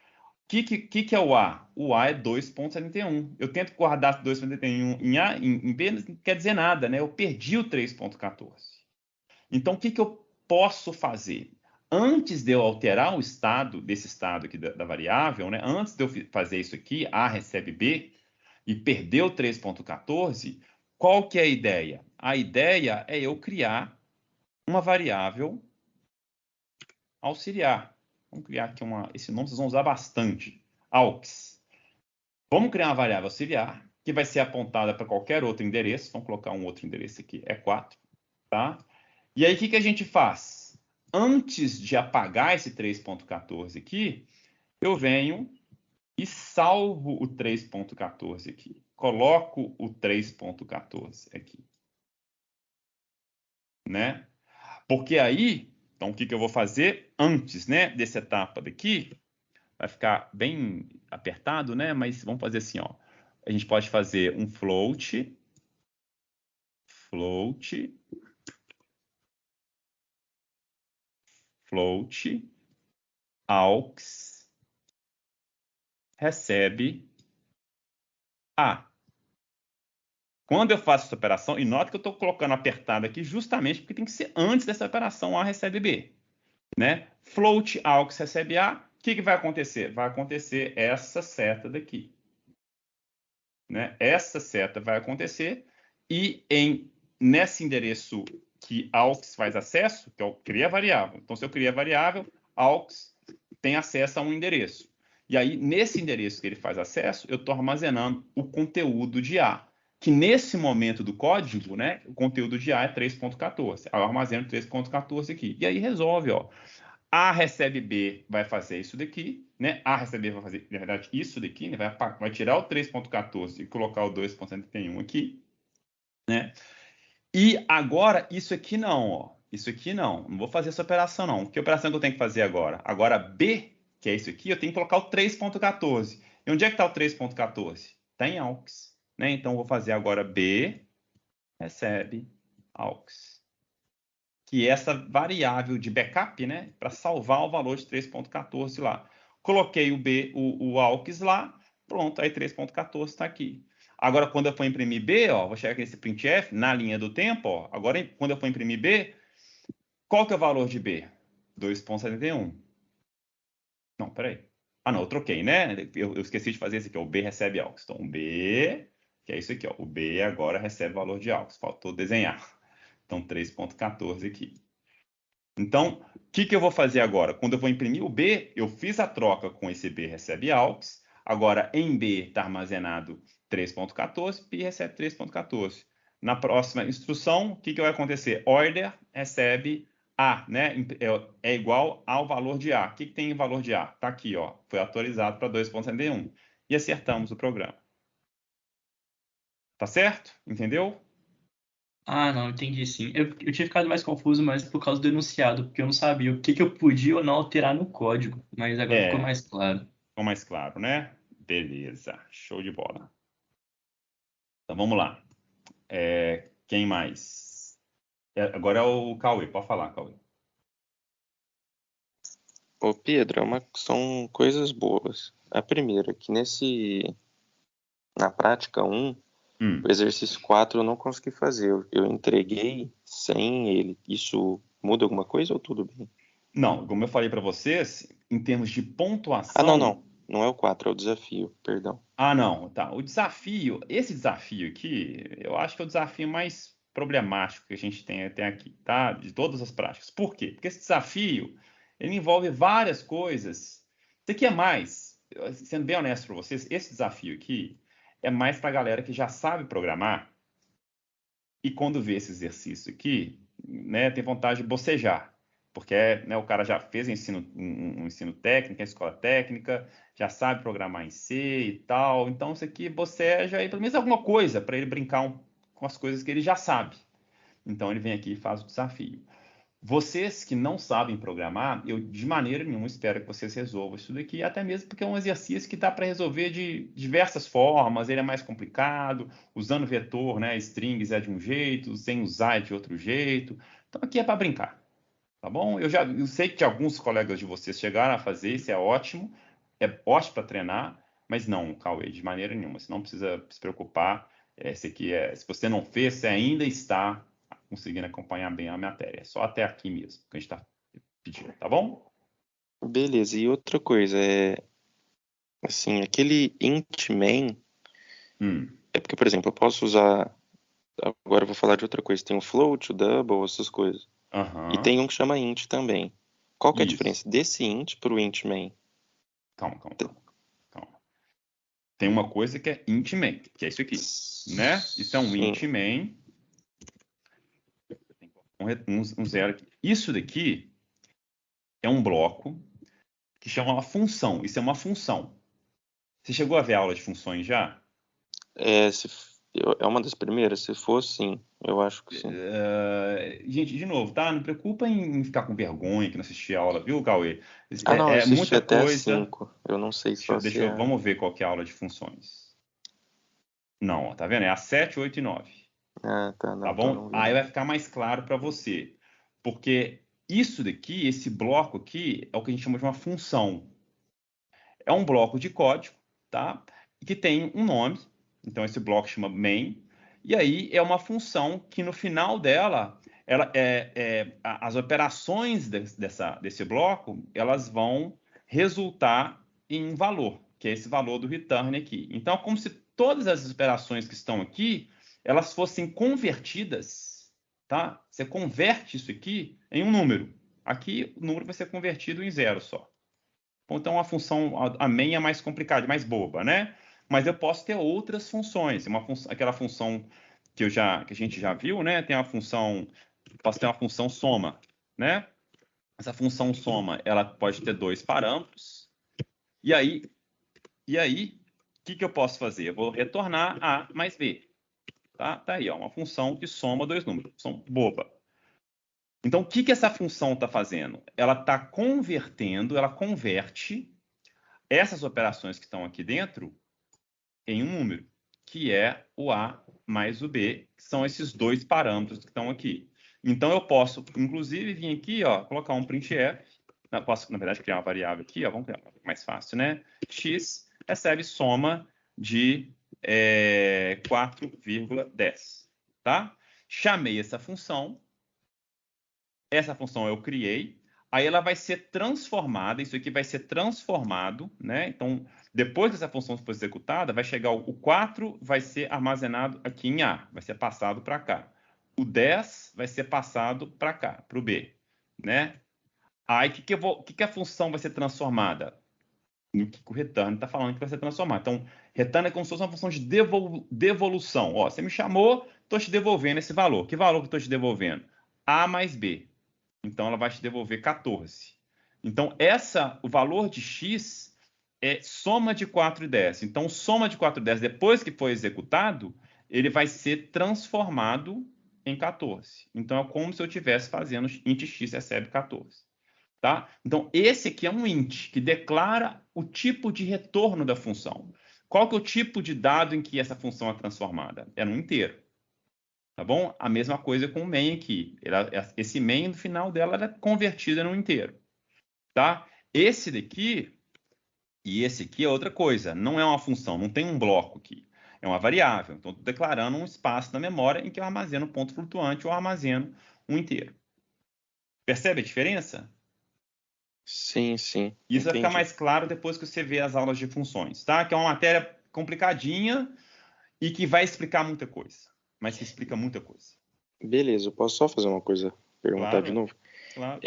Speaker 1: o que é o A? O A é 2.71. Eu tento guardar 2.71 em A, em B, não quer dizer nada, né? Eu perdi o 3.14. Então, o que eu posso fazer? Antes de eu alterar o estado, desse estado aqui da variável, né? Antes de eu fazer isso aqui, A recebe B, e perdeu 3.14, qual que é a ideia? A ideia é eu criar uma variável auxiliar. Vamos criar aqui esse nome vocês vão usar bastante, aux. Vamos criar uma variável auxiliar, que vai ser apontada para qualquer outro endereço. Vamos colocar um outro endereço aqui, E4, tá? E aí, o que a gente faz? Antes de apagar esse 3.14 aqui, eu venho e salvo o 3.14 aqui. Coloco o 3.14 aqui. Né? Porque aí, então, o que eu vou fazer antes, né, dessa etapa daqui? Vai ficar bem apertado, né? Mas vamos fazer assim, ó. A gente pode fazer um float, aux, recebe A. Quando eu faço essa operação, e nota que eu estou colocando apertado aqui justamente porque tem que ser antes dessa operação A recebe B. Né? Float aux recebe A. O que vai acontecer? Vai acontecer essa seta daqui. Né? Essa seta vai acontecer e nesse endereço que aux faz acesso, que eu criei a variável. Então, se eu criei a variável, aux tem acesso a um endereço. E aí, nesse endereço que ele faz acesso, eu estou armazenando o conteúdo de A. Que nesse momento do código, né, o conteúdo de A é 3.14. Eu armazeno 3.14 aqui. E aí resolve, ó. A recebe B vai fazer isso daqui, né? A recebe B vai fazer, na verdade, isso daqui, né? Vai tirar o 3.14 e colocar o 2.71 aqui, né? E agora, isso aqui não, ó. Isso aqui não. Não vou fazer essa operação, não. Que operação que eu tenho que fazer agora? Agora, B, que é isso aqui, eu tenho que colocar o 3.14. E onde é que está o 3.14? Está em aux, né? Então, eu vou fazer agora B recebe aux. Que é essa variável de backup, né, para salvar o valor de 3.14 lá. Coloquei o aux lá, pronto, aí 3.14 está aqui. Agora, quando eu for imprimir B, ó, vou chegar aqui nesse printf, na linha do tempo, ó, agora, quando eu for imprimir B, qual que é o valor de B? 2.71. Não, peraí. Ah, não, eu troquei, né? Eu esqueci de fazer esse aqui, ó, o B recebe aux. Então, o B, que é isso aqui, ó, o B agora recebe o valor de aux. Faltou desenhar. Então, 3.14 aqui. Então, o que eu vou fazer agora? Quando eu vou imprimir o B, eu fiz a troca com esse B recebe aux. Agora, em B está armazenado 3.14, B recebe 3.14. Na próxima instrução, o que vai acontecer? Order recebe A, né? É igual ao valor de A. O que tem em valor de A? Está aqui, ó. Foi atualizado para 2.71. E acertamos o programa. Tá certo? Entendeu?
Speaker 6: Ah, não, entendi sim. Eu tinha ficado mais confuso, mas por causa do enunciado, porque eu não sabia o que eu podia ou não alterar no código. Mas agora ficou mais claro.
Speaker 1: Ficou mais claro, né? Beleza, show de bola. Então vamos lá. Quem mais? Agora é o Cauê, pode falar, Cauê.
Speaker 5: Ô Pedro, são coisas boas. A primeira, que na prática 1, o exercício 4 eu não consegui fazer. Eu entreguei sem ele. Isso muda alguma coisa ou tudo bem?
Speaker 1: Não, como eu falei para vocês, em termos de pontuação...
Speaker 5: Ah, não. Não é o 4, é o desafio, perdão.
Speaker 1: Ah, não, tá. Esse desafio aqui, eu acho que é o desafio mais problemático que a gente tem até aqui, tá? De todas as práticas. Por quê? Porque esse desafio, ele envolve várias coisas. Isso aqui é mais, sendo bem honesto para vocês, esse desafio aqui é mais para a galera que já sabe programar e quando vê esse exercício aqui, né, tem vontade de bocejar. Porque né, o cara já fez um ensino técnico, a escola técnica, já sabe programar em C e tal. Então, isso aqui boceja aí pelo menos alguma coisa para ele brincar com as coisas que ele já sabe. Então, ele vem aqui e faz o desafio. Vocês que não sabem programar, eu de maneira nenhuma espero que vocês resolvam isso daqui, até mesmo porque é um exercício que dá para resolver de diversas formas, ele é mais complicado, usando vetor, né, strings é de um jeito, sem usar é de outro jeito. Então, aqui é para brincar. Tá bom? Eu sei que alguns colegas de vocês chegaram a fazer, isso é ótimo para treinar, mas não, Cauê, de maneira nenhuma. Você não precisa se preocupar. Se você não fez, você ainda está conseguindo acompanhar bem a matéria. É só até aqui mesmo que a gente está pedindo, tá bom?
Speaker 5: Beleza, e outra coisa, assim, aquele int main, é porque, por exemplo, eu posso usar, agora eu vou falar de outra coisa, tem o float, o double, essas coisas. E tem um que chama int também. Qual que é a diferença desse int para o int main?
Speaker 1: Calma. Tem uma coisa que é int main, que é isso aqui, né? Então, int main, um zero aqui. Isso daqui é um bloco que chama uma função. Isso é uma função. Você chegou a ver a aula de funções já?
Speaker 5: É uma das primeiras? Se for, sim. Eu acho que sim.
Speaker 1: Gente, de novo, tá? Não preocupa em ficar com vergonha que não assisti a aula, viu, Cauê?
Speaker 5: Não, eu assisti
Speaker 1: muita
Speaker 5: até
Speaker 1: coisa.
Speaker 5: 5. Eu não sei só se
Speaker 1: Vamos ver qual que é a aula de funções. Não, tá vendo? É a 7, 8 e 9.
Speaker 5: Tá. Não,
Speaker 1: tá bom? Aí vai ficar mais claro para você. Porque isso daqui, esse bloco aqui, é o que a gente chama de uma função. É um bloco de código, tá? Que tem um nome. Então, esse bloco chama main. E aí, é uma função que, no final dela, as operações desse bloco, elas vão resultar em um valor, que é esse valor do return aqui. Então, é como se todas as operações que estão aqui, elas fossem convertidas, tá? Você converte isso aqui em um número. Aqui, o número vai ser convertido em zero só. Então, a função, a main é mais complicada, mais boba, né? Mas eu posso ter outras funções. Aquela função que a gente já viu, né? Posso ter uma função soma, né? Essa função soma, ela pode ter 2 parâmetros. E aí, o que eu posso fazer? Eu vou retornar A mais B. Tá aí, ó, uma função que soma 2 números. Função boba. Então, o que essa função está fazendo? Ela está ela converte essas operações que estão aqui dentro em um número, que é o A mais o B, que são esses 2 parâmetros que estão aqui. Então, eu posso, inclusive, vir aqui, ó, colocar um printf. Posso, na verdade, criar uma variável aqui, ó, vamos criar mais fácil, né? X recebe soma de 4,10, tá? Chamei essa função eu criei, aí ela vai ser transformada, isso aqui vai ser transformado, né? Então, depois que essa função for executada, vai chegar o 4, vai ser armazenado aqui em A, vai ser passado para cá. O 10 vai ser passado para cá, para o B, né? Aí, o que a função vai ser transformada? No que o return está falando que vai ser transformado. Então, return é como se fosse uma função de devolução. Ó, você me chamou, estou te devolvendo esse valor. Que valor que eu estou te devolvendo? A mais B. Então, ela vai te devolver 14. Então, o valor de x é soma de 4 e 10. Então, soma de 4 e 10, depois que for executado, ele vai ser transformado em 14. Então, é como se eu estivesse fazendo int x recebe 14. Tá? Então, esse aqui é um int, que declara o tipo de retorno da função. Qual que é o tipo de dado em que essa função é transformada? É no inteiro. Tá bom? A mesma coisa com o main aqui. Esse main, no final dela, ela é convertida num inteiro. Tá? Esse daqui e esse aqui é outra coisa. Não é uma função, não tem um bloco aqui. É uma variável. Então, estou declarando um espaço na memória em que eu armazeno um ponto flutuante ou armazeno um inteiro. Percebe a diferença?
Speaker 5: Sim, sim.
Speaker 1: Isso vai ficar
Speaker 5: Entendi.
Speaker 1: mais claro depois que você vê as aulas de funções, tá? Que é uma matéria complicadinha e que vai explicar muita coisa, mas que explica muita coisa.
Speaker 5: Beleza, eu posso só fazer uma coisa, perguntar de
Speaker 1: Claro,
Speaker 5: novo?
Speaker 1: claro.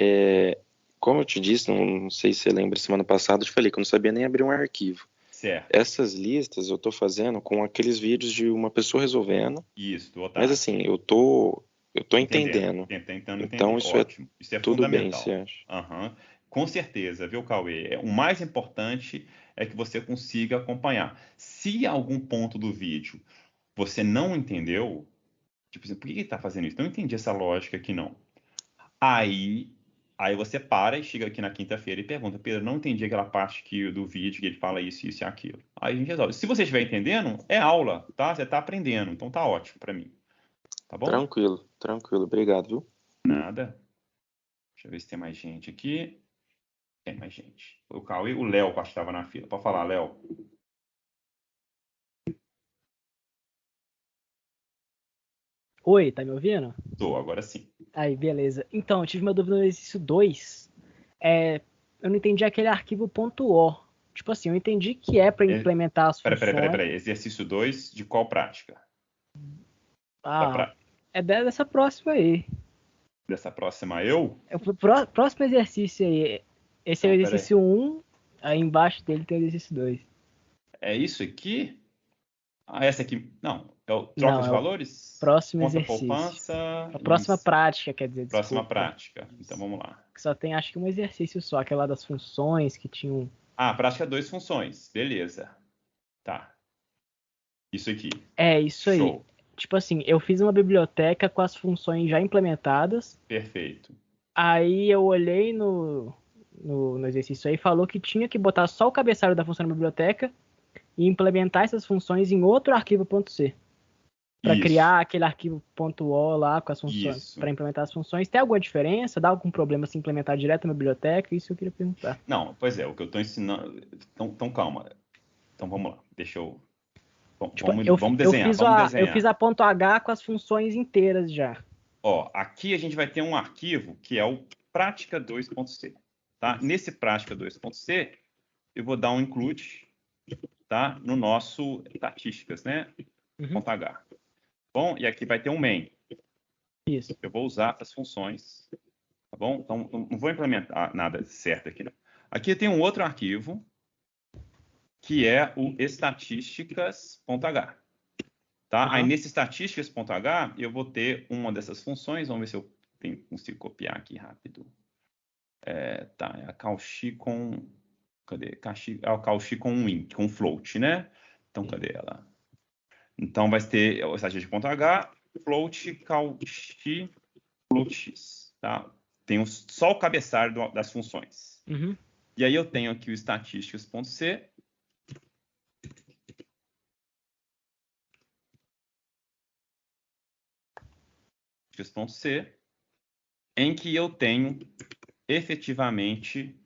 Speaker 5: Como eu te disse, não sei se você lembra, semana passada eu te falei que eu não sabia nem abrir um arquivo.
Speaker 1: Certo.
Speaker 5: Essas listas eu tô fazendo com aqueles vídeos de uma pessoa resolvendo.
Speaker 1: Isso, do
Speaker 5: Mas
Speaker 1: Otávio.
Speaker 5: assim, eu tô entendendo.
Speaker 1: Tentando
Speaker 5: Então
Speaker 1: entender.
Speaker 5: isso
Speaker 1: Ótimo. Isso é
Speaker 5: tudo bem,
Speaker 1: fundamental.
Speaker 5: você acha?
Speaker 1: Aham. Com certeza, viu, Cauê? O mais importante é que você consiga acompanhar. Se algum ponto do vídeo você não entendeu, tipo assim, por que ele está fazendo isso? Não entendi essa lógica aqui, não. Aí você para e chega aqui na quinta-feira e pergunta, Pedro, não entendi aquela parte do vídeo que ele fala isso, isso e aquilo. Aí a gente resolve. Se você estiver entendendo, é aula, tá? Você está aprendendo, então tá ótimo para mim. Tá bom?
Speaker 5: Tranquilo, tranquilo. Obrigado, viu?
Speaker 1: Nada. Deixa eu ver se tem mais gente aqui. Tem mais gente. O Cauê, o Léo, que estava na fila. Pode falar, Léo.
Speaker 7: Oi, tá me ouvindo?
Speaker 1: Tô, agora sim.
Speaker 7: Aí, beleza. Então, eu tive uma dúvida no exercício 2. Eu não entendi aquele arquivo .o. Tipo assim, eu entendi que é para implementar as funções.
Speaker 1: Peraí. Exercício 2 de qual prática?
Speaker 7: É dessa próxima aí.
Speaker 1: Dessa próxima eu?
Speaker 7: É o próximo exercício aí. Esse é o exercício 1, aí embaixo dele tem o exercício 2.
Speaker 1: É isso aqui? Essa aqui. Não, é o troca de valores?
Speaker 7: Próximo
Speaker 1: Conta
Speaker 7: exercício.
Speaker 1: poupança.
Speaker 7: A próxima prática, quer dizer,
Speaker 1: Próxima
Speaker 7: desculpa.
Speaker 1: prática. Então vamos lá.
Speaker 7: Que só tem, acho que um exercício só, aquela das funções que tinham.
Speaker 1: Prática 2 funções. Beleza. Tá. Isso aqui.
Speaker 7: É, isso aí.
Speaker 1: Show.
Speaker 7: Tipo assim, eu fiz uma biblioteca com as funções já implementadas.
Speaker 1: Perfeito.
Speaker 7: Aí eu olhei no exercício aí e falou que tinha que botar só o cabeçalho da função na biblioteca e implementar essas funções em outro arquivo .c. Para criar aquele arquivo .o lá com as funções, para implementar as funções. Tem alguma diferença? Dá algum problema se implementar direto na biblioteca? Isso eu queria perguntar.
Speaker 1: Não, pois é, o que eu estou ensinando... Então calma. Então vamos lá, deixa eu... Vamos desenhar.
Speaker 7: Eu fiz a .h com as funções inteiras já.
Speaker 1: Ó, aqui a gente vai ter um arquivo que é o prática 2.c. Tá? Nesse prática 2.c, eu vou dar um include, tá? No nosso estatísticas, né? .h. Bom, e aqui vai ter um main.
Speaker 7: Isso.
Speaker 1: Eu vou usar as funções, tá bom? Então, não vou implementar nada certo aqui, não. Aqui tem um outro arquivo, que é o estatísticas.h. Tá? Aí, nesse estatísticas.h, eu vou ter uma dessas funções. Vamos ver se eu consigo copiar aqui rápido. É a Cauchy com... Cadê? É o Cauchy com um int, com um float, né? Então, cadê ela? Então, vai ter o estatística.h, float, Cauchy, float x. Tá? Tem só o cabeçalho das funções. E aí, eu tenho aqui o estatísticas.c. .c, em que eu tenho efetivamente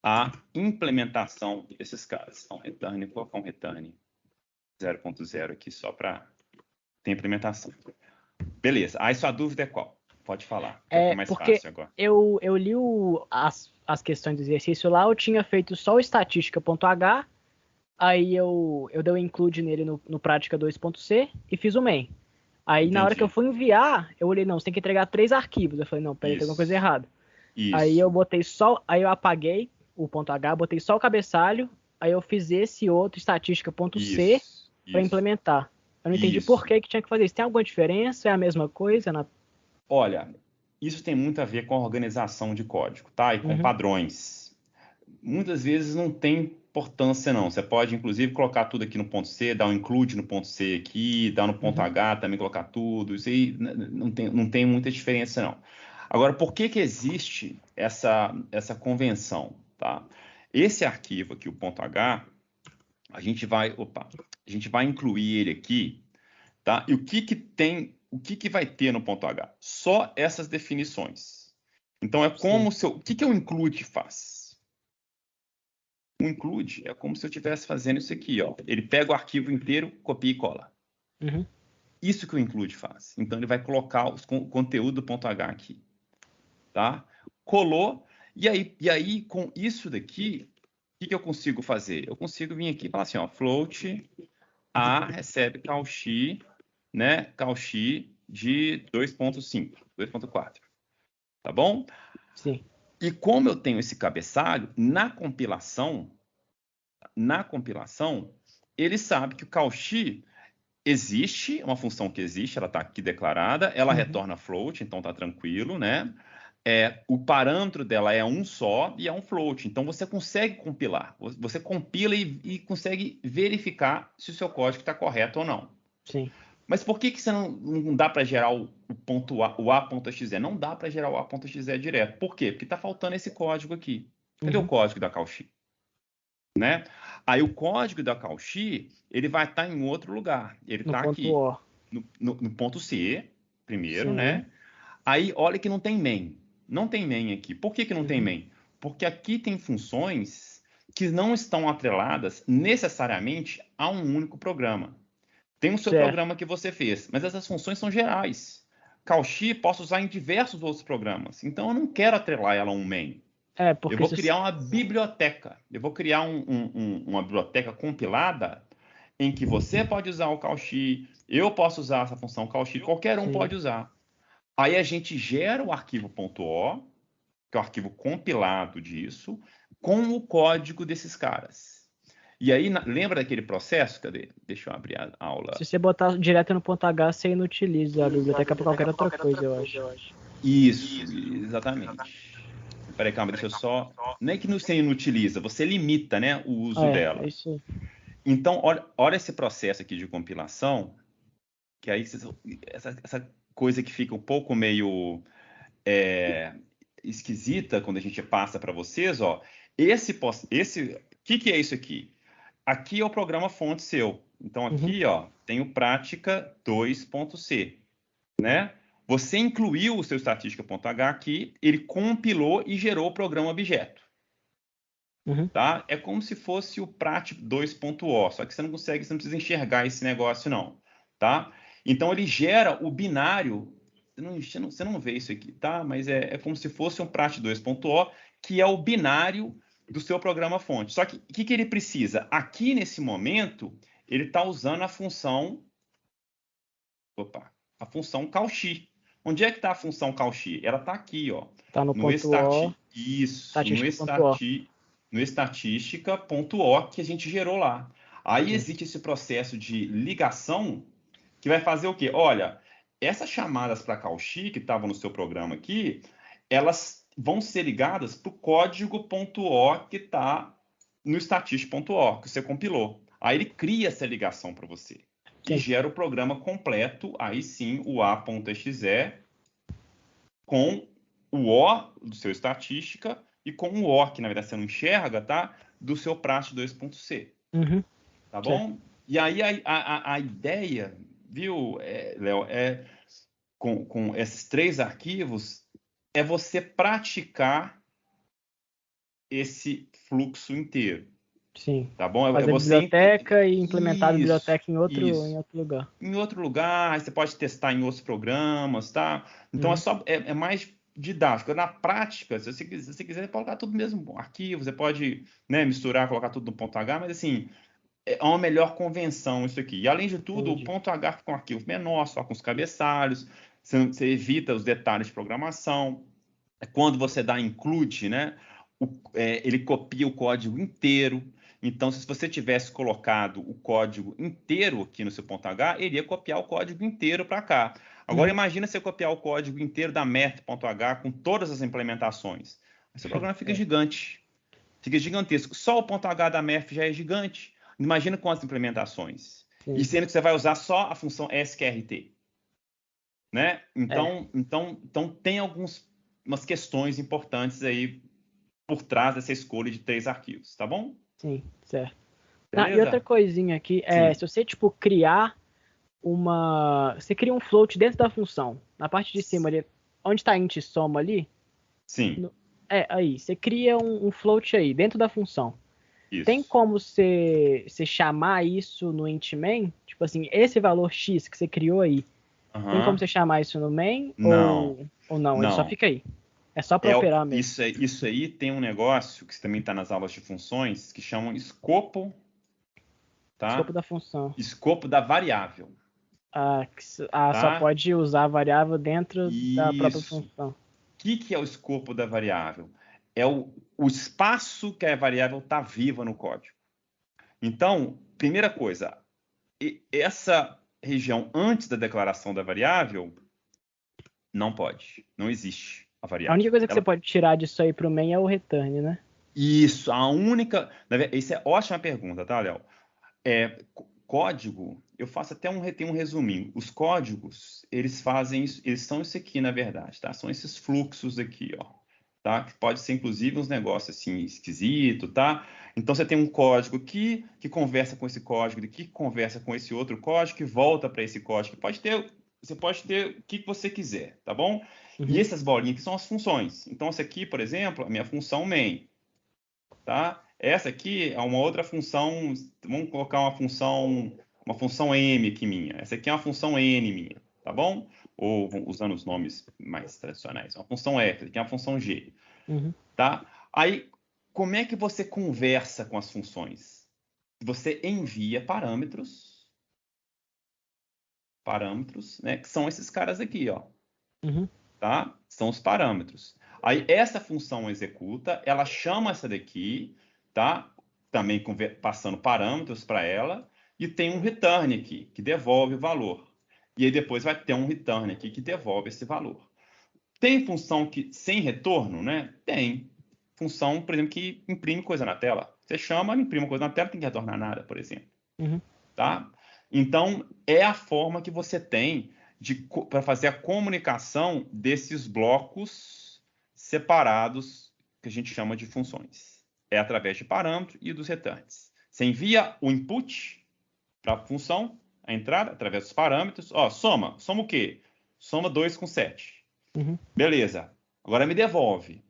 Speaker 1: a implementação desses caras. Então, return, vou colocar um return 0.0 aqui só para ter implementação. Beleza. Aí sua dúvida é qual? Pode falar.
Speaker 7: É
Speaker 1: mais
Speaker 7: porque
Speaker 1: fácil agora.
Speaker 7: Eu li as questões do exercício lá, eu tinha feito só o estatística.h, aí eu dei um include nele no prática 2.c e fiz o main. Aí, na hora que eu fui enviar, eu olhei, não, você tem que entregar 3 arquivos. Eu falei, não, peraí, tem alguma coisa errada. Aí eu botei só, aí eu apaguei o .h, botei só o cabeçalho, aí eu fiz esse outro, estatística.c, para implementar. Eu não entendi por que tinha que fazer isso. Tem alguma diferença? É a mesma coisa?
Speaker 1: Olha, isso tem muito a ver com a organização de código, tá? E com padrões. Muitas vezes não tem importância, não. Você pode, inclusive, colocar tudo aqui no ponto C, dar um include no ponto C aqui, dar no ponto H também, colocar tudo. Isso aí não tem muita diferença, não. Agora, por que existe essa convenção? Tá? Esse arquivo aqui, o ponto H, a gente vai incluir ele aqui, tá? E o que vai ter no ponto H? Só essas definições. Então, é como se o que o include faz? O include é como se eu estivesse fazendo isso aqui, ó. Ele pega o arquivo inteiro, copia e cola. Isso que o include faz. Então, ele vai colocar o conteúdo do ponto H aqui. Tá? Colou, E aí com isso daqui, o que eu consigo fazer? Eu consigo vir aqui e falar assim, ó, float A recebe cauchy, né? Cauchy de 2.5, 2.4. Tá bom?
Speaker 7: Sim.
Speaker 1: E como eu tenho esse cabeçalho, na compilação, ele sabe que o cauchy existe, uma função que existe, ela está aqui declarada, ela retorna float, então tá tranquilo, né? O parâmetro dela é um só e é um float, então você consegue compilar, você compila e consegue verificar se o seu código está correto ou não.
Speaker 7: Sim.
Speaker 1: Mas por que você não dá para gerar o ponto A, o A.exe? Não dá para gerar o A.exe direto. Por quê? Porque está faltando esse código aqui. Cadê o código da cauchy? Né? Aí o código da cauchy, ele vai estar em outro lugar. Ele está aqui, no ponto C, primeiro, né? Aí, olha que não tem main. Não tem main aqui. Por que não tem main? Porque aqui tem funções que não estão atreladas necessariamente a um único programa. Tem o seu programa que você fez, mas essas funções são gerais. Cauchy posso usar em diversos outros programas. Então, eu não quero atrelar ela a um main. Eu vou criar uma biblioteca. Eu vou criar uma biblioteca compilada em que você pode usar o cauchy, eu posso usar essa função cauchy, qualquer um pode usar. Aí a gente gera o arquivo .o, que é o arquivo compilado disso, com o código desses caras. E aí, lembra daquele processo? Cadê? Deixa eu abrir a aula.
Speaker 7: Se você botar direto no .h, você inutiliza a biblioteca para qualquer outra coisa, eu acho.
Speaker 1: Isso, exatamente. Peraí, calma, deixa eu só... Não é que você inutiliza, você limita, né, o uso dela.
Speaker 7: É isso.
Speaker 1: Então, olha esse processo aqui de compilação, que aí essa coisa que fica um pouco meio esquisita quando a gente passa para vocês, ó. Que é isso aqui? Aqui é o programa fonte seu. Então aqui, ó, tem o prática 2.c, né? Você incluiu o seu estatística.h aqui, ele compilou e gerou o programa objeto. Tá? É como se fosse o prática 2.o, só que você não precisa enxergar esse negócio não, tá? Então ele gera o binário. Você não vê isso aqui, tá? Mas é como se fosse um prat 2.o, que é o binário do seu programa fonte. Só que o que ele precisa? Aqui, nesse momento, ele está usando a função... a função cauchy. Onde é que está a função cauchy? Ela está aqui, ó.
Speaker 7: Está no ponto O.
Speaker 1: Isso, no estatística.o que a gente gerou lá. Aí existe esse processo de ligação que vai fazer o quê? Olha, essas chamadas para cauchy que estavam no seu programa aqui, elas vão ser ligadas para o código.o que está no estatística.o, que você compilou. Aí ele cria essa ligação para você. E gera o programa completo, aí sim, o A.exe, com o O do seu estatística e com o O, que na verdade você não enxerga, tá? Do seu prat 2.c. Tá bom? E aí a ideia, viu, Léo, com esses 3 arquivos, é você praticar esse fluxo inteiro.
Speaker 7: Sim.
Speaker 1: Tá bom?
Speaker 7: Fazer biblioteca e implementar a biblioteca em outro lugar.
Speaker 1: Em outro lugar, aí você pode testar em outros programas, tá? Então é mais didático. Na prática, se você quiser, você pode colocar tudo no mesmo arquivo, você pode, né, misturar, colocar tudo no .h, mas assim, é uma melhor convenção isso aqui. E além de tudo, o .h fica um arquivo menor, só com os cabeçalhos, você evita os detalhes de programação. Quando você dá include, né, ele copia o código inteiro. Então, se você tivesse colocado o código inteiro aqui no seu .h, ele ia copiar o código inteiro para cá. Agora, imagina você copiar o código inteiro da math.h com todas as implementações. Esse programa fica gigante. Fica gigantesco. Só o .h da math já é gigante. Imagina quantas implementações. E sendo que você vai usar só a função sqrt. Né? Então tem umas questões importantes aí por trás dessa escolha de 3 arquivos, tá bom?
Speaker 7: Sim, certo. E outra coisinha aqui, se você, tipo, você cria um float dentro da função, na parte de cima ali, onde está int soma ali,
Speaker 1: sim.
Speaker 7: Aí, você cria um float aí, dentro da função. Isso. Tem como você chamar isso no int main? Tipo assim, esse valor x que você criou aí, tem como você chamar isso no main?
Speaker 1: Não.
Speaker 7: Ou não? Ele só fica aí? É só para operar mesmo.
Speaker 1: Isso aí tem um negócio que também está nas aulas de funções que chamam escopo, tá?
Speaker 7: Escopo da função.
Speaker 1: Escopo da variável.
Speaker 7: Tá? Só pode usar a variável dentro da própria função.
Speaker 1: O que é o escopo da variável? É o espaço que a variável está viva no código. Então, primeira coisa, essa região antes da declaração da variável não pode, não existe a variável.
Speaker 7: A única coisa que você pode tirar disso aí para o main é o return, né?
Speaker 1: Isso, a única... Isso é ótima pergunta, tá, Léo? Código, eu faço até tem um resuminho. Os códigos, eles são isso aqui, na verdade, tá? São esses fluxos aqui, ó. Tá? Que pode ser, inclusive, uns negócios assim, esquisito, tá? Então, você tem um código aqui, que conversa com esse código aqui, que conversa com esse outro código, que volta para esse código. Você pode ter o que você quiser, tá bom? E essas bolinhas aqui são as funções. Então, essa aqui, por exemplo, a minha função main, tá? Essa aqui é uma outra função, vamos colocar uma função m aqui minha. Essa aqui é uma função n minha, tá bom? Ou usando os nomes mais tradicionais. Uma função f, aqui é uma função g, tá? Aí, como é que você conversa com as funções? Você envia parâmetros, né? Que são esses caras aqui, ó. Tá? São os parâmetros. Aí, essa função executa, ela chama essa daqui, tá? Também passando parâmetros para ela, e tem um return aqui, que devolve o valor. E aí depois vai ter um return aqui que devolve esse valor. Tem função sem retorno, né? Tem. Função, por exemplo, que imprime coisa na tela. Você chama, imprime coisa na tela, não tem que retornar nada, por exemplo. Tá? Então, é a forma que você tem para fazer a comunicação desses blocos separados, que a gente chama de funções. É através de parâmetros e dos returns. Você envia o input para a função, a entrada, através dos parâmetros. Ó, soma o quê? Soma 2 com 7. Beleza. Agora me devolve.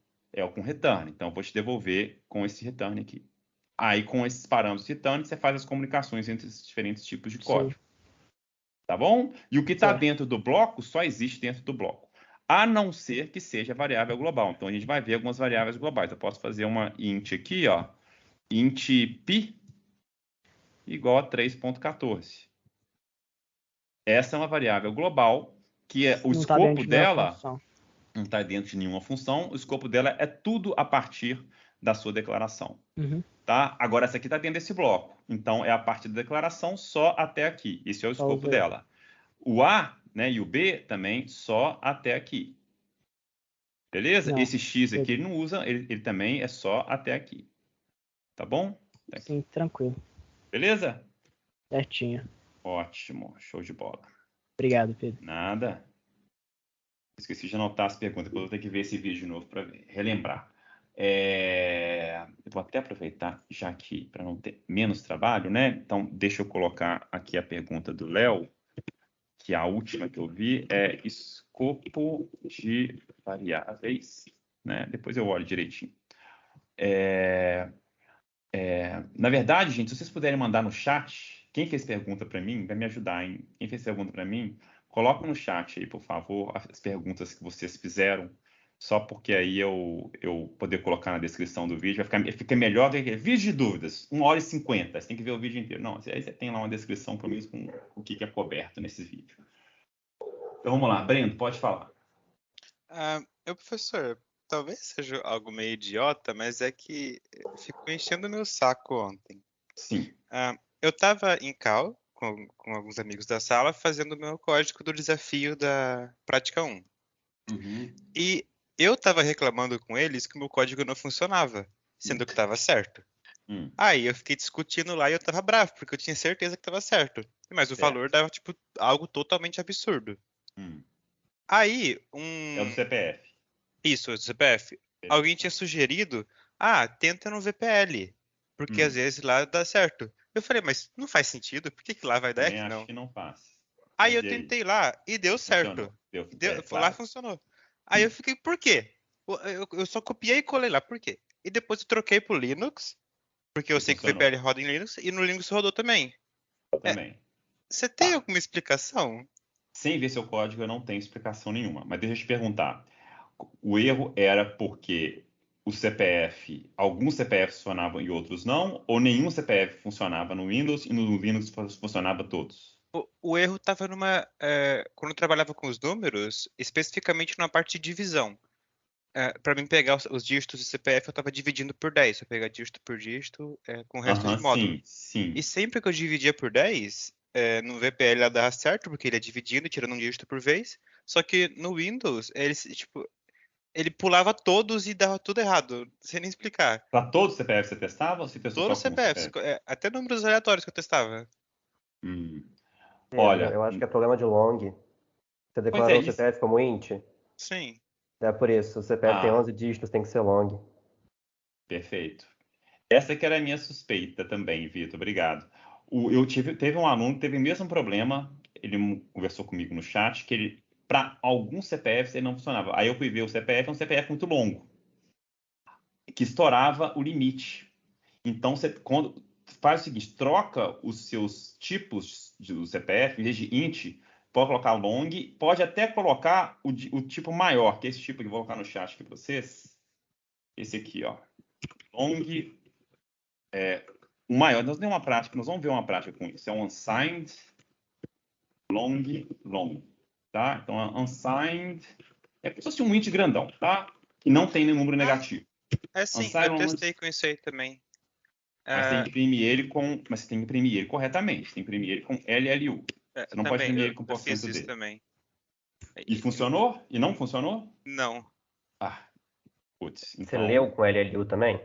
Speaker 1: Com return. Então, eu vou te devolver com esse return aqui. Aí, com esses parâmetros return, você faz as comunicações entre esses diferentes tipos de código. Tá bom? E o que está dentro do bloco só existe dentro do bloco. A não ser que seja variável global. Então, a gente vai ver algumas variáveis globais. Eu posso fazer uma int aqui, ó. Int pi igual a 3.14. Essa é uma variável global, que o escopo dela não está dentro de nenhuma função. O escopo dela é tudo a partir da sua declaração. Tá? Agora, essa aqui está dentro desse bloco. Então, é a partir da declaração só até aqui. Esse é o escopo dela. O A, né, e o B também só até aqui. Beleza? Esse X aqui ele não usa, ele também é só até aqui. Tá bom?
Speaker 7: Sim, tranquilo.
Speaker 1: Beleza?
Speaker 7: Certinho.
Speaker 1: Ótimo, show de bola.
Speaker 7: Obrigado, Pedro.
Speaker 1: Nada. Esqueci de anotar as perguntas, depois eu vou ter que ver esse vídeo de novo para relembrar. Eu vou até aproveitar, já que para não ter menos trabalho, né? Então, deixa eu colocar aqui a pergunta do Léo, que a última que eu vi é escopo de variáveis, né? Depois eu olho direitinho. Na verdade, gente, se vocês puderem mandar no chat, quem fez pergunta para mim, vai me ajudar, hein? Quem fez pergunta para mim, coloca no chat aí, por favor, as perguntas que vocês fizeram, só porque aí eu poder colocar na descrição do vídeo, fica melhor do que vídeo de dúvidas, 1h50, você tem que ver o vídeo inteiro. Não, aí você tem lá uma descrição, pelo menos, com o que é coberto nesse vídeo. Então, vamos lá, Brendo, pode falar.
Speaker 5: Professor, talvez seja algo meio idiota, mas é que ficou enchendo meu saco ontem.
Speaker 1: Sim.
Speaker 5: Eu estava em cal com alguns amigos da sala fazendo o meu código do desafio da prática 1. E eu estava reclamando com eles que o meu código não funcionava, sendo que estava certo. Aí eu fiquei discutindo lá e eu estava bravo, porque eu tinha certeza que estava certo. Mas o valor dava, tipo, algo totalmente absurdo. Aí,
Speaker 1: É o do CPF.
Speaker 5: Isso, é do CPF. Alguém tinha sugerido, tenta no VPL, porque às vezes lá dá certo. Eu falei, mas não faz sentido, por que lá vai dar aqui não?
Speaker 1: Acho que não faz.
Speaker 5: Aí eu tentei lá e deu certo. Lá funcionou. Aí eu fiquei, por quê? Eu só copiei e colei lá, por quê? E depois eu troquei pro Linux, porque eu sei que o VPL roda em Linux, e no Linux rodou também.
Speaker 1: Também.
Speaker 5: Você tem alguma explicação?
Speaker 1: Sem ver seu código, eu não tenho explicação nenhuma. Mas deixa eu te perguntar. o erro era porque alguns CPFs funcionavam e outros não, ou nenhum CPF funcionava no Windows e no Linux funcionava todos?
Speaker 8: O erro estava quando eu trabalhava com os números, especificamente na parte de divisão. Para mim pegar os dígitos de CPF, eu estava dividindo por 10. Eu pegar dígito por dígito com o resto de módulo.
Speaker 1: Sim.
Speaker 8: E sempre que eu dividia por 10, no VPL ela dava certo, porque ele ia dividindo, tirando um dígito por vez. Só que no Windows, ele pulava todos e dava tudo errado, sem nem explicar.
Speaker 1: Para todos os CPFs você testava ou você testou
Speaker 8: Todos os
Speaker 1: só com
Speaker 8: CPFs, até números aleatórios que eu testava.
Speaker 1: Olha,
Speaker 9: eu acho que é problema de long. Você declarou o CPF como int?
Speaker 8: Sim.
Speaker 9: É por isso, o CPF tem 11 dígitos, tem que ser long.
Speaker 1: Perfeito. Essa que era a minha suspeita também, Vitor, obrigado. Teve um aluno que teve o mesmo problema, ele conversou comigo no chat, que para alguns CPFs ele não funcionava. Aí eu fui ver o CPF, é um CPF muito longo, que estourava o limite. Então, quando faz o seguinte, troca os seus tipos do CPF, em vez de int, pode colocar long, pode até colocar o tipo maior, que é esse tipo que eu vou colocar no chat aqui para vocês. Esse aqui, ó. Long, o maior. Nós vamos ver uma prática com isso. É um unsigned long, tá? Então, unsigned é como se fosse um int grandão, tá? Que não tem nenhum número negativo.
Speaker 8: Sim, eu testei com isso aí também.
Speaker 1: Mas você tem que imprimir ele corretamente. Você tem que imprimir ele com LLU. Você não pode imprimir ele com
Speaker 8: eu fiz
Speaker 1: porcento
Speaker 8: isso
Speaker 1: dele.
Speaker 8: também.
Speaker 1: E funcionou? E não funcionou?
Speaker 8: Não.
Speaker 1: Putz.
Speaker 9: Então... Você leu com LLU também?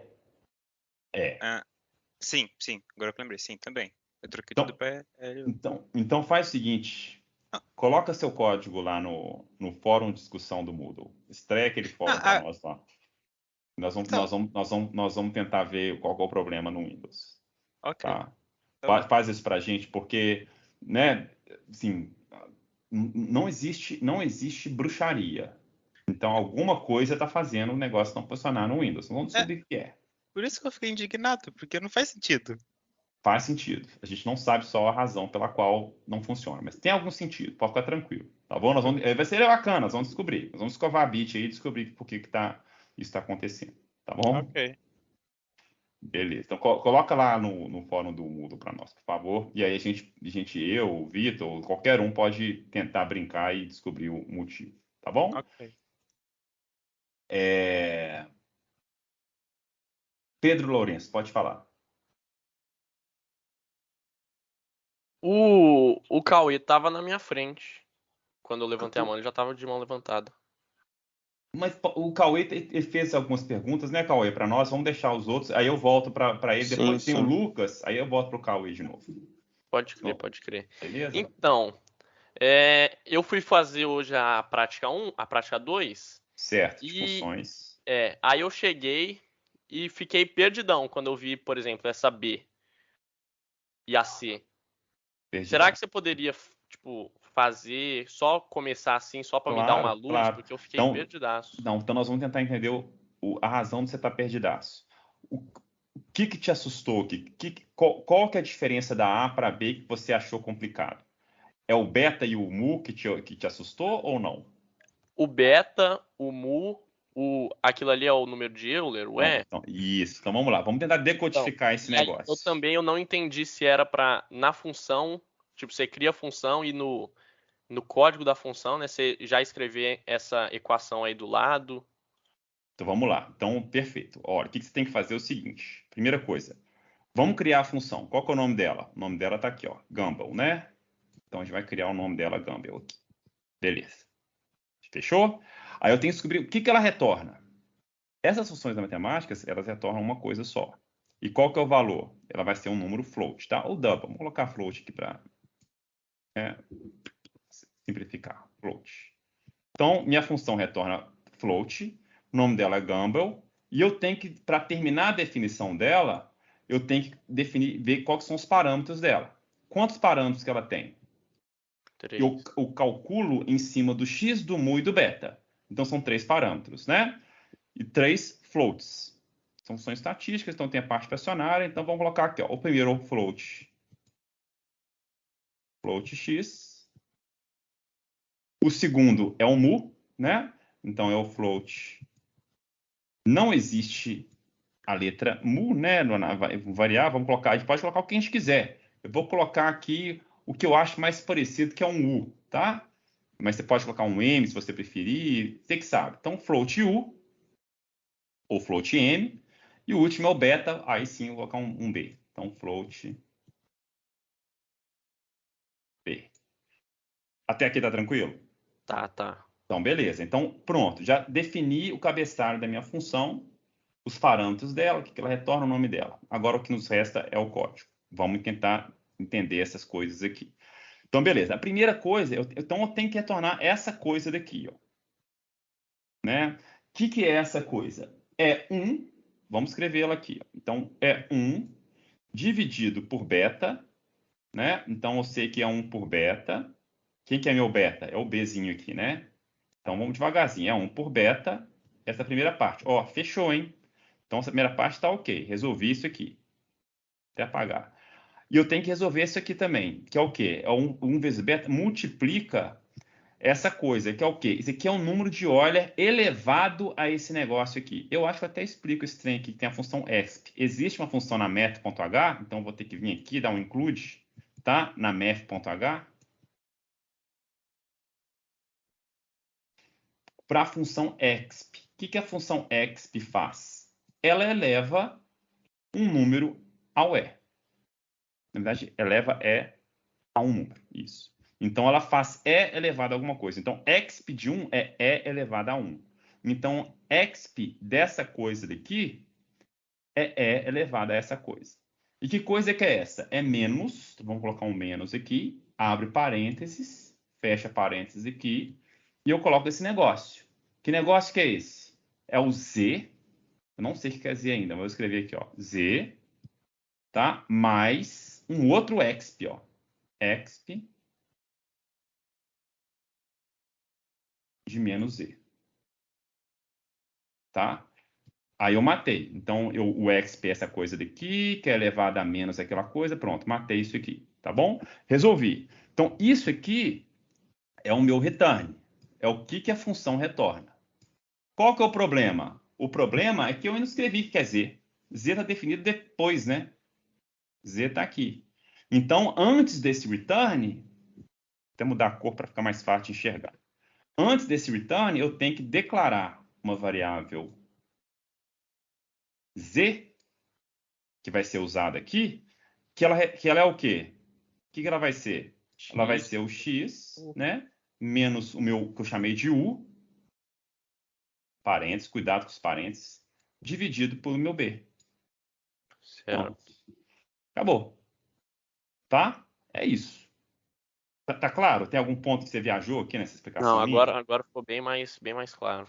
Speaker 8: Sim. Agora eu lembrei. Sim, também. Eu troquei tudo para LLU.
Speaker 1: Então faz o seguinte. Coloca seu código lá no fórum de discussão do Moodle. Estreia aquele fórum para nós lá. Nós vamos tentar ver qual é o problema no Windows.
Speaker 8: Ok.
Speaker 1: Tá? Faz isso pra gente, porque, né, assim, não existe bruxaria. Então, alguma coisa está fazendo o negócio não funcionar no Windows. Vamos descobrir o que é.
Speaker 8: Por isso que eu fiquei indignado, porque não faz sentido.
Speaker 1: Faz sentido. A gente não sabe só a razão pela qual não funciona, mas tem algum sentido. Pode ficar tranquilo. Tá bom? Vai ser bacana, nós vamos descobrir. Nós vamos escovar a bit aí e descobrir por que isso está acontecendo. Tá bom?
Speaker 8: Ok.
Speaker 1: Beleza. Então, coloca lá no fórum do Moodle para nós, por favor. E aí eu, o Vitor, qualquer um pode tentar brincar e descobrir o motivo. Tá bom?
Speaker 8: Ok.
Speaker 1: Pedro Lourenço, pode falar.
Speaker 10: O Cauê estava na minha frente. Quando eu levantei a mão, ele já estava de mão levantada.
Speaker 1: Mas o Cauê ele fez algumas perguntas, né, Cauê, para nós. Vamos deixar os outros. Aí eu volto para ele. Depois tem o Lucas, aí eu volto para o Cauê de novo.
Speaker 10: Pode crer.
Speaker 1: Beleza?
Speaker 10: Então, eu fui fazer hoje a prática 1, a prática 2.
Speaker 1: Certo, de funções.
Speaker 10: Aí eu cheguei e fiquei perdidão quando eu vi, por exemplo, essa B e a C. Perdidão. Será que você poderia, fazer, só começar assim, só para me dar uma luz?
Speaker 1: Claro.
Speaker 10: Porque eu fiquei perdidaço.
Speaker 1: Então nós vamos tentar entender a razão de você estar perdidaço. O que te assustou? Qual que é a diferença da A para B que você achou complicado? É o beta e o mu que te assustou ou não?
Speaker 10: O beta, o mu, aquilo ali é o número de Euler,
Speaker 1: Isso, então vamos lá. Vamos tentar decodificar esse negócio.
Speaker 10: Eu não entendi se era para, na função, você cria a função e no código da função, né, você já escrever essa equação aí do lado.
Speaker 1: Então vamos lá. Então, perfeito. Olha, o que você tem que fazer é o seguinte. Primeira coisa, vamos criar a função. Qual que é o nome dela? O nome dela está aqui, ó, Gumball, né? Então a gente vai criar o nome dela, Gumball, aqui. Beleza. Fechou? Aí eu tenho que descobrir o que ela retorna. Essas funções da matemática, elas retornam uma coisa só. E qual que é o valor? Ela vai ser um número float, tá? Ou double. Vamos colocar float aqui para simplificar. Float. Então, minha função retorna float. O nome dela é Gumball. E eu tenho que, para terminar a definição dela, eu tenho que ver quais são os parâmetros dela. Quantos parâmetros que ela tem?
Speaker 10: 3.
Speaker 1: Eu calculo em cima do x, do mu e do beta. Então, são 3 parâmetros, né? E 3 floats. São funções estatísticas, então tem a parte fracionária. Então, vamos colocar aqui, ó, o primeiro float. Float x. O segundo é o mu, né? então é o float. Não existe a letra mu, né? Variável, vamos colocar, a gente pode colocar o que a gente quiser. Eu vou colocar aqui o que eu acho mais parecido, que é um U, tá? Mas você pode colocar um M, se você preferir, você que sabe. Então, float U, ou float M, e o último é o beta, aí sim eu vou colocar um B. Então, float B. Até aqui tá tranquilo?
Speaker 10: Tá.
Speaker 1: Então, beleza. Então, pronto. Já defini o cabeçalho da minha função, os parâmetros dela, o que ela retorna, o nome dela. Agora, o que nos resta é o código. Vamos tentar entender essas coisas aqui. Então, beleza. A primeira coisa, então eu tenho que retornar essa coisa daqui, ó. Né? O que é essa coisa? É 1, vamos escrevê-la aqui. Ó. Então, é 1 dividido por beta, né? Então, eu sei que é 1 por beta. Quem que é meu beta? É o Bzinho aqui, né? Então, vamos devagarzinho. É 1 por beta, essa primeira parte. Ó, fechou, hein? Então, essa primeira parte está ok. Resolvi isso aqui. Até apagar. E eu tenho que resolver isso aqui também, que é o quê? É 1 vezes beta multiplica essa coisa, que é o quê? Isso aqui é um número de Euler elevado a esse negócio aqui. Eu acho que eu até explico esse trem aqui, que tem a função exp. Existe uma função na math.h, então eu vou ter que vir aqui, dar um include, tá? Na math.h. Para a função exp. O que a função exp faz? Ela eleva um número ao E. Na verdade, eleva E a um número. Isso. Então, ela faz E elevado a alguma coisa. Então, exp de 1 é E elevado a 1. Então, exp dessa coisa daqui é E elevado a essa coisa. E que coisa que é essa? É menos, vamos colocar um menos aqui, abre parênteses, fecha parênteses aqui, e eu coloco esse negócio. Que negócio que é esse? É o Z, eu não sei o que é Z ainda, mas vou escrever aqui, ó, Z, tá? Mais um outro exp, ó, exp de menos Z. Tá? Aí eu matei. Então, o exp é essa coisa daqui, que é elevado a menos aquela coisa, pronto, matei isso aqui, tá bom? Resolvi. Então, isso aqui é o meu return. É o que a função retorna. Qual que é o problema? O problema é que eu ainda escrevi o que é Z. Z está definido depois, né? Z está aqui. Então, antes desse return, até mudar a cor para ficar mais fácil de enxergar. Antes desse return, eu tenho que declarar uma variável Z, que vai ser usada aqui, que ela é o quê? O que ela vai ser?
Speaker 10: X.
Speaker 1: Ela vai ser o X, né? Menos o meu, que eu chamei de U, parênteses, cuidado com os parênteses, dividido pelo meu B.
Speaker 10: Certo.
Speaker 1: Pronto. Acabou. Tá? É isso. Tá claro? Tem algum ponto que você viajou aqui nessa explicação?
Speaker 10: Não, agora ficou bem mais claro.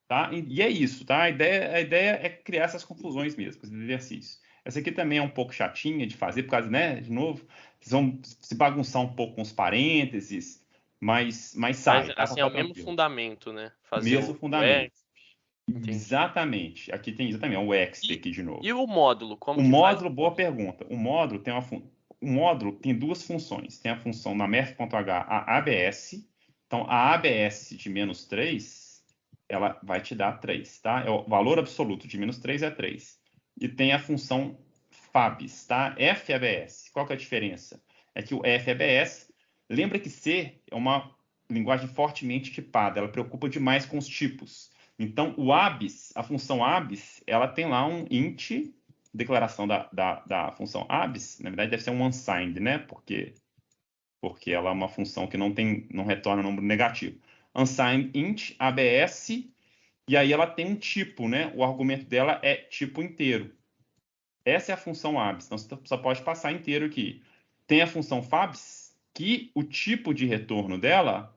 Speaker 1: Tá? E é isso, tá? A ideia é criar essas confusões mesmo, esses exercícios. Essa aqui também é um pouco chatinha de fazer, por causa, né, de novo, vocês vão se bagunçar um pouco com os parênteses, mas sai,
Speaker 10: Mas,
Speaker 1: tá?
Speaker 10: assim, é o mesmo
Speaker 1: Tranquilo.
Speaker 10: fundamento, né? Fazer
Speaker 1: Mesmo
Speaker 10: o
Speaker 1: fundamento.
Speaker 10: Entendi.
Speaker 1: Exatamente. Aqui tem exatamente o exp aqui de novo.
Speaker 10: E o módulo? Como
Speaker 1: O
Speaker 10: que faz?
Speaker 1: módulo, boa pergunta. O módulo tem duas funções. Tem a função na math.h, a ABS. Então, a ABS de menos 3, ela vai te dar 3, tá? É o valor absoluto de menos 3 é 3. E tem a função FABS, tá? FABS. Qual que é a diferença? É que o FABS, lembra que C é uma linguagem fortemente tipada, ela preocupa demais com os tipos. Então, o ABS, a função ABS, ela tem lá um int, declaração da função ABS, na verdade deve ser um unsigned, né? Porque ela é uma função que não retorna número negativo. Unsigned int ABS, e aí ela tem um tipo, né? O argumento dela é tipo inteiro. Essa é a função ABS, então você só pode passar inteiro aqui. Tem a função FABS, que o tipo de retorno dela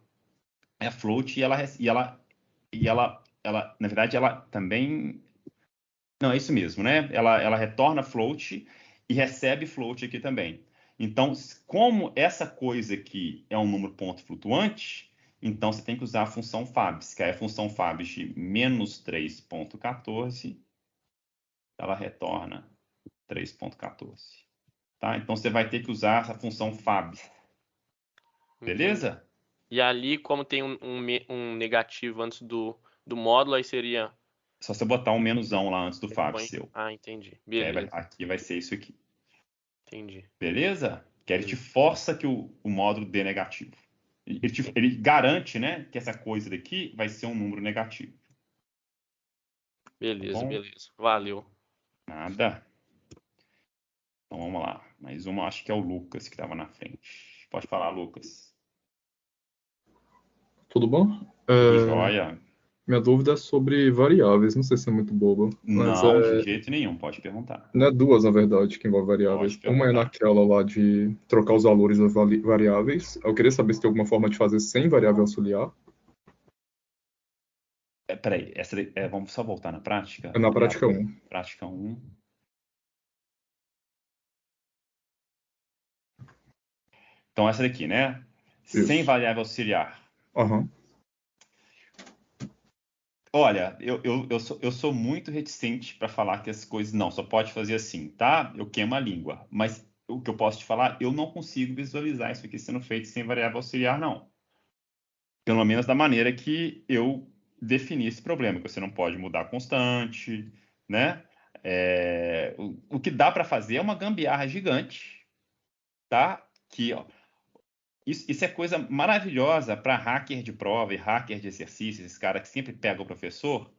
Speaker 1: é float, e ela na verdade, ela também... Não, é isso mesmo, né? Ela retorna float e recebe float aqui também. Então, como essa coisa aqui é um número ponto flutuante, então você tem que usar a função FABS, que é a função FABS de menos 3.14, ela retorna 3.14. Tá? Então, você vai ter que usar essa função FABS. Beleza?
Speaker 10: E ali, como tem um negativo antes do do módulo, aí seria...
Speaker 1: Só você botar um menusão lá antes do Fábio seu.
Speaker 10: Ah, entendi. Beleza.
Speaker 1: Aqui vai ser isso aqui.
Speaker 10: Entendi.
Speaker 1: Beleza? Que ele te força que o módulo dê negativo. Ele garante, né, que essa coisa daqui vai ser um número negativo.
Speaker 10: Beleza,
Speaker 1: tá bom?
Speaker 10: beleza. Valeu.
Speaker 1: Nada. Então vamos lá. Mais uma, acho que é o Lucas que estava na frente. Pode falar, Lucas.
Speaker 11: Tudo bom?
Speaker 1: Tudo jóia.
Speaker 11: Minha dúvida é sobre variáveis. Não sei se é muito bobo. Mas
Speaker 1: Não, de jeito nenhum. Pode perguntar.
Speaker 11: Não é duas, na verdade, que envolvem variáveis. Uma é naquela lá de trocar os valores das variáveis. Eu queria saber se tem alguma forma de fazer sem variável auxiliar.
Speaker 1: Peraí, vamos só voltar na prática?
Speaker 11: É na prática 1.
Speaker 1: Prática 1. Então, essa daqui, né?
Speaker 11: Isso.
Speaker 1: Sem variável auxiliar.
Speaker 11: Aham.
Speaker 1: Olha, eu sou muito reticente para falar que as coisas não, só pode fazer assim, tá? Eu queimo a língua. Mas o que eu posso te falar, eu não consigo visualizar isso aqui sendo feito sem variável auxiliar, não. Pelo menos da maneira que eu defini esse problema, que você não pode mudar a constante, né? O que dá para fazer é uma gambiarra gigante, tá? Que, ó, isso é coisa maravilhosa para hacker de prova e hacker de exercício, esses caras que sempre pegam o professor,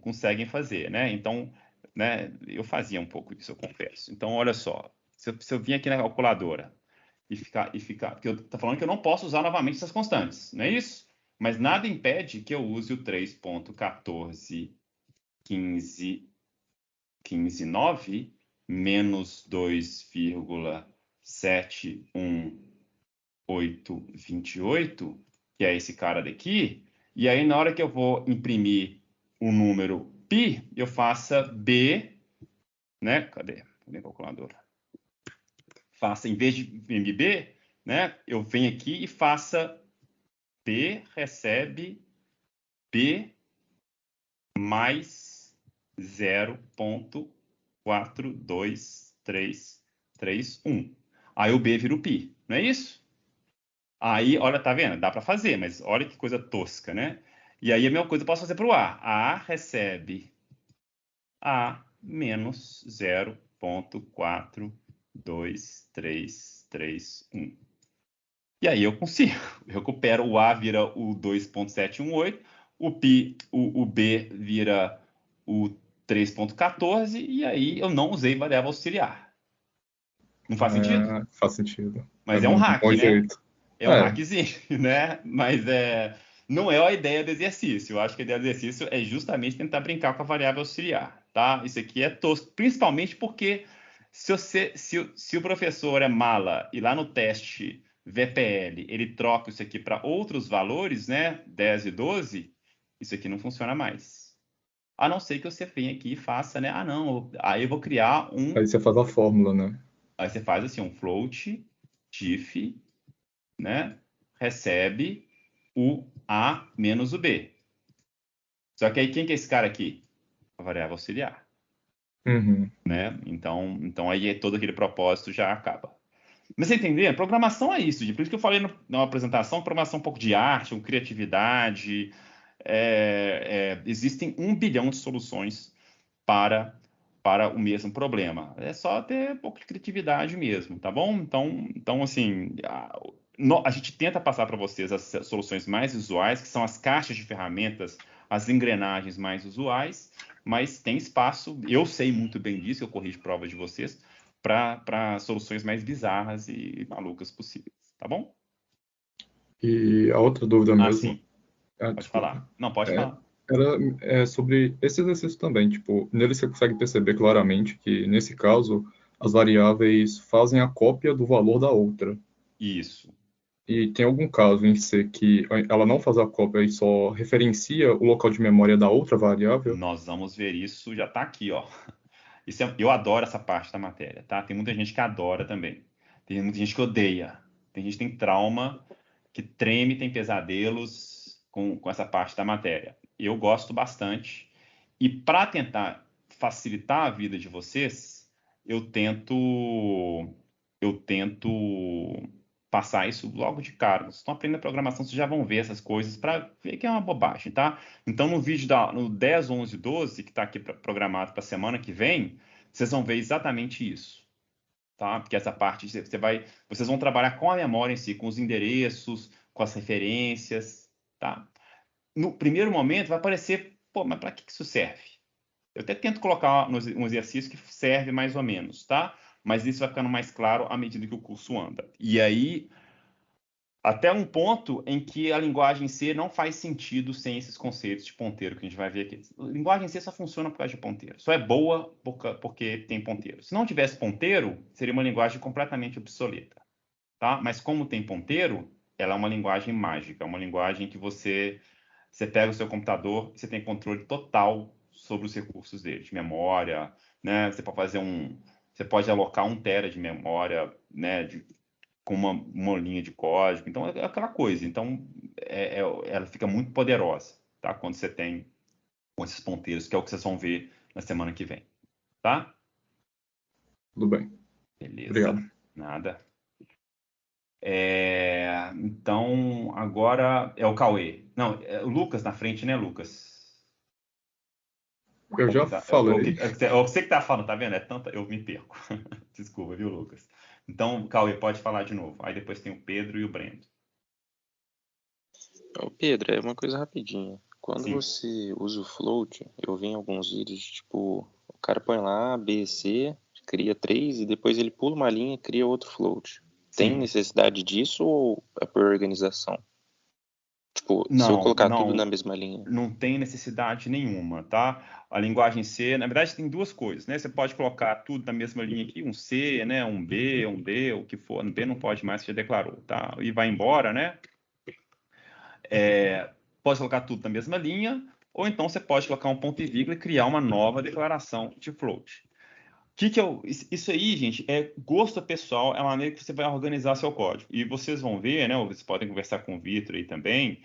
Speaker 1: conseguem fazer, né? Então, né, eu fazia um pouco disso, eu confesso. Então, olha só, se eu vir aqui na calculadora e ficar, porque eu tô falando que eu não posso usar novamente essas constantes, não é isso? Mas nada impede que eu use o 3.1415 menos 2,71828, que é esse cara daqui, e aí na hora que eu vou imprimir o número π, eu faça B, né? Cadê a calculadora? Faça, em vez de imprimir B, né? Eu venho aqui e faça P recebe P mais 0,42331. Aí o B vira o π, não é isso? Aí, olha, tá vendo? Dá para fazer, mas olha que coisa tosca, né? E aí a mesma coisa eu posso fazer para o A. A recebe A menos 0,42331. E aí eu consigo. Eu recupero o A vira o 2,718, o B vira o 3,14, e aí eu não usei variável auxiliar. Não faz sentido?
Speaker 11: Faz sentido.
Speaker 1: Mas é um hack,
Speaker 11: bom
Speaker 1: né?
Speaker 11: Jeito.
Speaker 1: É um hackzinho, né? Mas não é a ideia do exercício. Eu acho que a ideia do exercício é justamente tentar brincar com a variável auxiliar, tá? Isso aqui é tosco, principalmente porque se o professor é mala e lá no teste VPL ele troca isso aqui para outros valores, né? 10 e 12, isso aqui não funciona mais. A não ser que você venha aqui e faça, né? Ah, não, aí eu vou criar um...
Speaker 11: Aí você faz a fórmula, né?
Speaker 1: Aí você faz assim, um float, diff, né? Recebe o A menos o B. Só que aí quem que é esse cara aqui? A variável auxiliar.
Speaker 11: Uhum.
Speaker 1: Né? Então aí todo aquele propósito já acaba. Mas você entendeu? Programação é isso. Por isso que eu falei na apresentação, programação é um pouco de arte, com criatividade. Existem 1 bilhão de soluções para o mesmo problema. É só ter um pouco de criatividade mesmo, tá bom? Então assim, a gente tenta passar para vocês as soluções mais usuais, que são as caixas de ferramentas, as engrenagens mais usuais, mas tem espaço, eu sei muito bem disso, eu corrijo provas de vocês, para soluções mais bizarras e malucas possíveis, tá bom?
Speaker 11: E a outra dúvida mesmo...
Speaker 1: Sim. Pode falar. Não, pode falar.
Speaker 11: Era sobre esse exercício também, tipo, nele você consegue perceber claramente que, nesse caso, as variáveis fazem a cópia do valor da outra.
Speaker 1: Isso.
Speaker 11: E tem algum caso em C que ela não faz a cópia e só referencia o local de memória da outra variável?
Speaker 1: Nós vamos ver isso, já está aqui, ó. Eu adoro essa parte da matéria, tá? Tem muita gente que adora também. Tem muita gente que odeia. Tem gente que tem trauma, que treme, tem pesadelos com essa parte da matéria. Eu gosto bastante. E para tentar facilitar a vida de vocês, eu tento passar isso logo de cara. Vocês estão aprendendo programação, vocês já vão ver essas coisas para ver que é uma bobagem, tá? Então, no vídeo no 10, 11, 12, que está aqui programado para a semana que vem, vocês vão ver exatamente isso, tá? Porque essa parte, vocês vão trabalhar com a memória em si, com os endereços, com as referências, tá? No primeiro momento vai parecer, pô, mas para que isso serve? Eu até tento colocar um exercício que serve mais ou menos, tá? Mas isso vai ficando mais claro à medida que o curso anda. E aí, até um ponto em que a linguagem C não faz sentido sem esses conceitos de ponteiro que a gente vai ver aqui. A linguagem C só funciona por causa de ponteiro. Só é boa porque tem ponteiro. Se não tivesse ponteiro, seria uma linguagem completamente obsoleta, tá? Mas como tem ponteiro, ela é uma linguagem mágica, é uma linguagem que você pega o seu computador e você tem controle total sobre os recursos dele, de memória, né? Você pode alocar 1 tera de memória, né? Com uma linha de código. Então, é aquela coisa. Então, ela fica muito poderosa, tá? Quando você tem com esses ponteiros, que é o que vocês vão ver na semana que vem, tá?
Speaker 11: Tudo bem.
Speaker 1: Beleza.
Speaker 11: Obrigado.
Speaker 1: Nada. Então, agora é o Cauê. Não, é o Lucas na frente, né, Lucas?
Speaker 11: Eu já falei.
Speaker 1: Você que tá falando, tá vendo? Eu me perco. Desculpa, viu, Lucas? Então, Cauê, pode falar de novo. Aí depois tem o Pedro e o Brendo.
Speaker 5: Pedro, é uma coisa rapidinha. Quando
Speaker 1: Sim.
Speaker 5: você usa o float, eu vi em alguns vídeos, tipo, o cara põe lá B, C, cria 3 e depois ele pula uma linha e cria outro float. Tem necessidade disso ou é por organização? Tipo, se eu colocar tudo na mesma linha.
Speaker 1: Não tem necessidade nenhuma, tá? A linguagem C, na verdade, tem duas coisas, né? Você pode colocar tudo na mesma linha aqui, um C, né? Um B, um D, o que for. Um B não pode mais, você já declarou, tá? E vai embora, né? Pode colocar tudo na mesma linha, ou então você pode colocar um ponto e vírgula e criar uma nova declaração de float. Isso aí, gente, é gosto pessoal, é a maneira que você vai organizar seu código. E vocês vão ver, né? Vocês podem conversar com o Vitor aí também.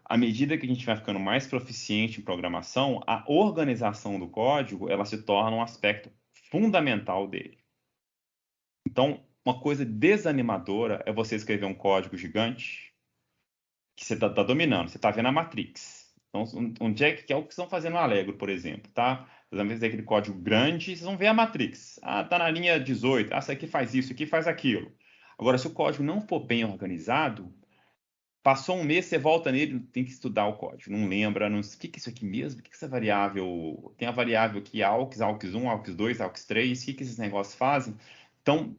Speaker 1: À medida que a gente vai ficando mais proficiente em programação, a organização do código, ela se torna um aspecto fundamental dele. Então, uma coisa desanimadora é você escrever um código gigante que você está dominando, você está vendo a Matrix. Então, onde é que é o que vocês estão fazendo no Allegro, por exemplo, tá? Vocês vão ver aquele código grande, vocês vão ver a Matrix. Ah, tá na linha 18. Ah, isso aqui faz isso, aqui faz aquilo. Agora, se o código não for bem organizado, passou um mês, você volta nele, tem que estudar o código. Não lembra, o que é isso aqui mesmo? O que é essa variável? Tem a variável aqui, AUX, AUX1, AUX2, AUX3, o que esses negócios fazem? Então,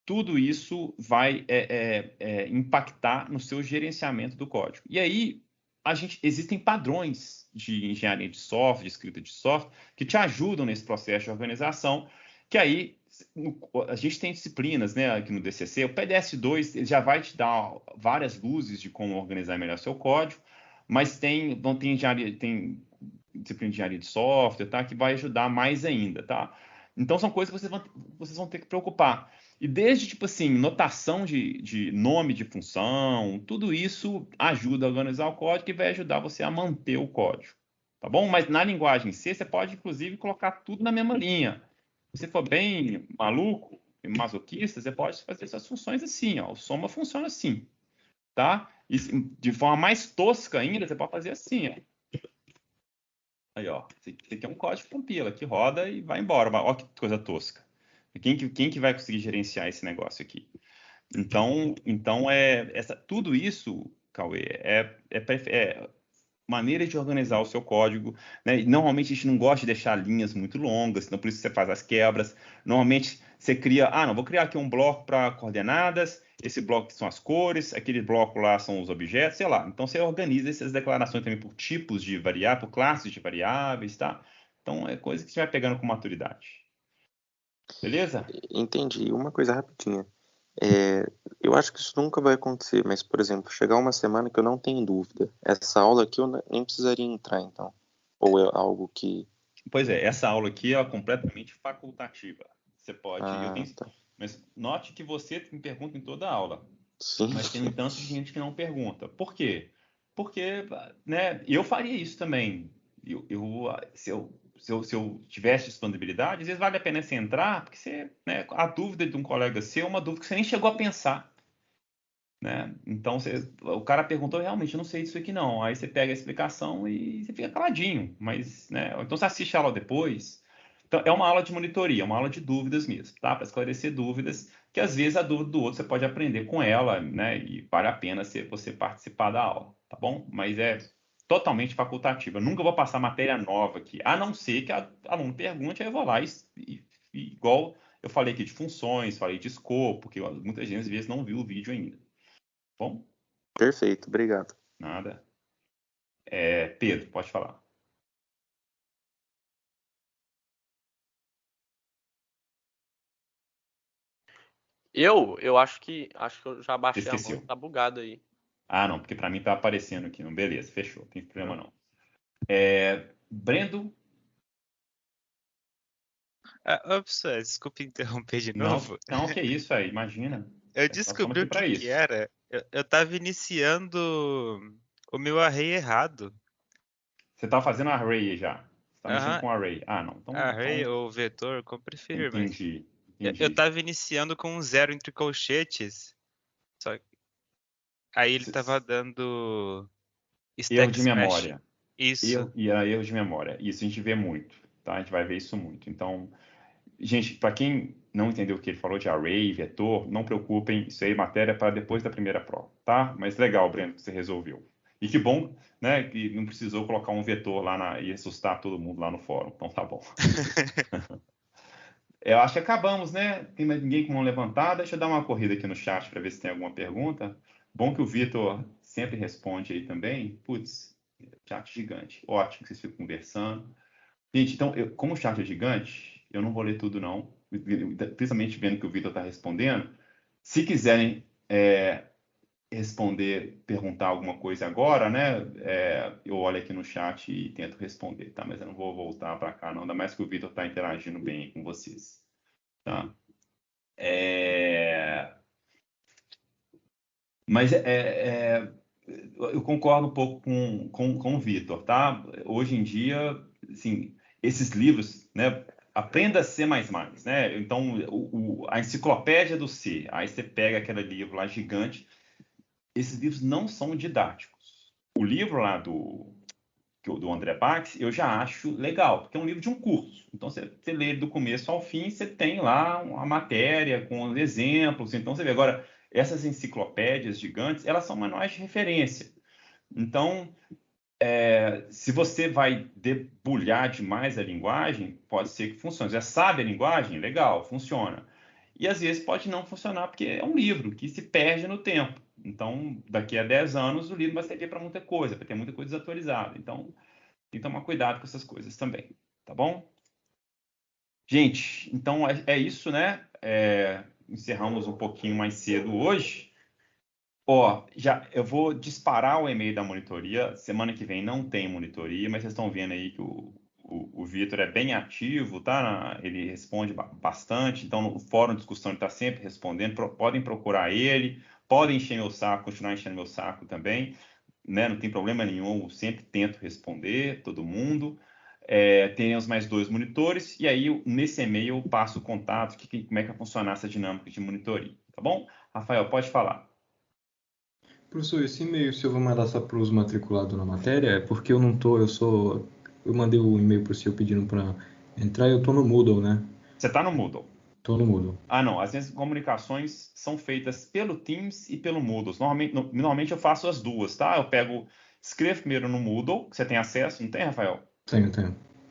Speaker 1: tudo isso vai impactar no seu gerenciamento do código. E aí, existem padrões de engenharia de software, de escrita de software, que te ajudam nesse processo de organização, que aí a gente tem disciplinas, né, aqui no DCC, o PDS-2 ele já vai te dar várias luzes de como organizar melhor seu código, mas tem disciplina de engenharia de software, tá, que vai ajudar mais ainda, tá? Então são coisas que vocês vão ter que preocupar. E desde, tipo assim, notação de nome de função, tudo isso ajuda a organizar o código e vai ajudar você a manter o código, tá bom? Mas na linguagem C, você pode, inclusive, colocar tudo na mesma linha. Se você for bem maluco, masoquista, você pode fazer essas funções assim, ó. O soma funciona assim, tá? E de forma mais tosca ainda, você pode fazer assim, ó. Aí, ó. Esse aqui é um código que compila, que roda e vai embora. Ó que coisa tosca. Quem que vai conseguir gerenciar esse negócio aqui? Então tudo isso, Cauê, é maneira de organizar o seu código, né? Normalmente a gente não gosta de deixar linhas muito longas, então por isso você faz as quebras. Normalmente você cria, não, vou criar aqui um bloco para coordenadas, esse bloco são as cores, aquele bloco lá são os objetos, sei lá. Então você organiza essas declarações também por tipos de variáveis, por classes de variáveis, tá? Então é coisa que você vai pegando com maturidade. Beleza?
Speaker 5: Entendi. Uma coisa rapidinha. Eu acho que isso nunca vai acontecer, mas, por exemplo, chegar uma semana que eu não tenho dúvida. Essa aula aqui eu nem precisaria entrar, então. Ou é algo que...
Speaker 1: Pois é, essa aula aqui é completamente facultativa. Você pode...
Speaker 5: Tá.
Speaker 1: Mas note que você me pergunta em toda a aula.
Speaker 5: Sim.
Speaker 1: Mas tem um tanto de gente que não pergunta. Por quê? Porque, né, eu faria isso também. Se eu tivesse disponibilidade, às vezes vale a pena você entrar, porque você, né, a dúvida de um colega seu é uma dúvida que você nem chegou a pensar. né? Então, o cara perguntou, realmente, eu não sei disso aqui não. Aí você pega a explicação e você fica caladinho, mas, né? Ou então você assiste a aula depois. Então, é uma aula de monitoria, uma aula de dúvidas mesmo, tá? Para esclarecer dúvidas, que às vezes a dúvida do outro você pode aprender com ela, né? E vale a pena você participar da aula, tá bom? Mas é totalmente facultativa. Eu nunca vou passar matéria nova aqui, a não ser que a aluno pergunte, aí eu vou lá igual eu falei aqui de funções, falei de escopo, porque muita gente às vezes não viu o vídeo ainda. Bom?
Speaker 5: Perfeito, obrigado.
Speaker 1: Nada. Pedro, pode falar.
Speaker 10: Eu acho que eu já baixei a
Speaker 1: Esqueceu.
Speaker 10: mão, tá bugado aí.
Speaker 1: Ah, não, porque para mim tá aparecendo aqui. Não, beleza, fechou, não tem problema não. Brendo?
Speaker 8: Ops, desculpa interromper de novo.
Speaker 1: Não, que isso aí, imagina.
Speaker 8: Eu descobri o que era. Eu tava iniciando o meu array errado.
Speaker 1: Você tá fazendo array já. Você tá mexendo com array. Ah, não. Então,
Speaker 8: array ou vetor, como preferir.
Speaker 1: Entendi.
Speaker 8: Eu tava iniciando com um 0 entre colchetes. Só que aí ele tava dando
Speaker 1: erro de memória.
Speaker 8: Isso.
Speaker 1: Erro de memória. Isso a gente vê muito, tá? A gente vai ver isso muito. Então, gente, para quem não entendeu o que ele falou de array, vetor, não preocupem, isso aí é matéria para depois da primeira prova, tá? Mas legal, Breno, que você resolveu. E que bom, né, que não precisou colocar um vetor lá e assustar todo mundo lá no fórum. Então tá bom. Eu acho que acabamos, né? Tem mais ninguém com mão levantada. Deixa eu dar uma corrida aqui no chat para ver se tem alguma pergunta. Bom que o Vitor sempre responde aí também. Putz, chat gigante. Ótimo que vocês ficam conversando. Gente, então, como o chat é gigante, eu não vou ler tudo, não. Principalmente vendo que o Vitor está respondendo. Se quiserem responder, perguntar alguma coisa agora, né? Eu olho aqui no chat e tento responder, tá? Mas eu não vou voltar para cá, não. Ainda mais que o Vitor está interagindo bem com vocês, tá? Mas eu concordo um pouco com o Vitor, tá? Hoje em dia, assim, esses livros, né? Aprenda C++, né? Então, a enciclopédia do C, aí você pega aquele livro lá gigante. Esses livros não são didáticos. O livro lá do André Bax, eu já acho legal, porque é um livro de um curso. Então, você lê do começo ao fim, você tem lá uma matéria com os exemplos. Então, você vê agora, essas enciclopédias gigantes, elas são manuais de referência. Então, se você vai debulhar demais a linguagem, pode ser que funcione. Já sabe a linguagem? Legal, funciona. E às vezes pode não funcionar, porque é um livro que se perde no tempo. Então, daqui a 10 anos, o livro vai servir para muita coisa, vai ter muita coisa desatualizada. Então, tem que tomar cuidado com essas coisas também, tá bom? Gente, então é isso, né? Encerramos um pouquinho mais cedo hoje. Eu vou disparar o e-mail da monitoria. Semana que vem não tem monitoria, mas vocês estão vendo aí que o Vitor é bem ativo, tá? Ele responde bastante, então no fórum de discussão ele está sempre respondendo. Podem procurar ele, podem encher meu saco, continuar enchendo meu saco também, né? Não tem problema nenhum, eu sempre tento responder todo mundo. Temos mais 2 monitores, e aí nesse e-mail eu passo o contato, como é que vai funcionar essa dinâmica de monitoria, tá bom? Rafael, pode falar.
Speaker 4: Professor, esse e-mail, se eu vou mandar só para os matriculados na matéria, é porque eu não tô, eu mandei o e-mail para o senhor pedindo para entrar e eu tô no Moodle, né?
Speaker 1: Você está no Moodle?
Speaker 4: Tô no Moodle.
Speaker 1: Ah, não. As minhas comunicações são feitas pelo Teams e pelo Moodle. Normalmente eu faço as duas, tá? Escrevo primeiro no Moodle, que você tem acesso, não tem, Rafael?
Speaker 4: Tenho.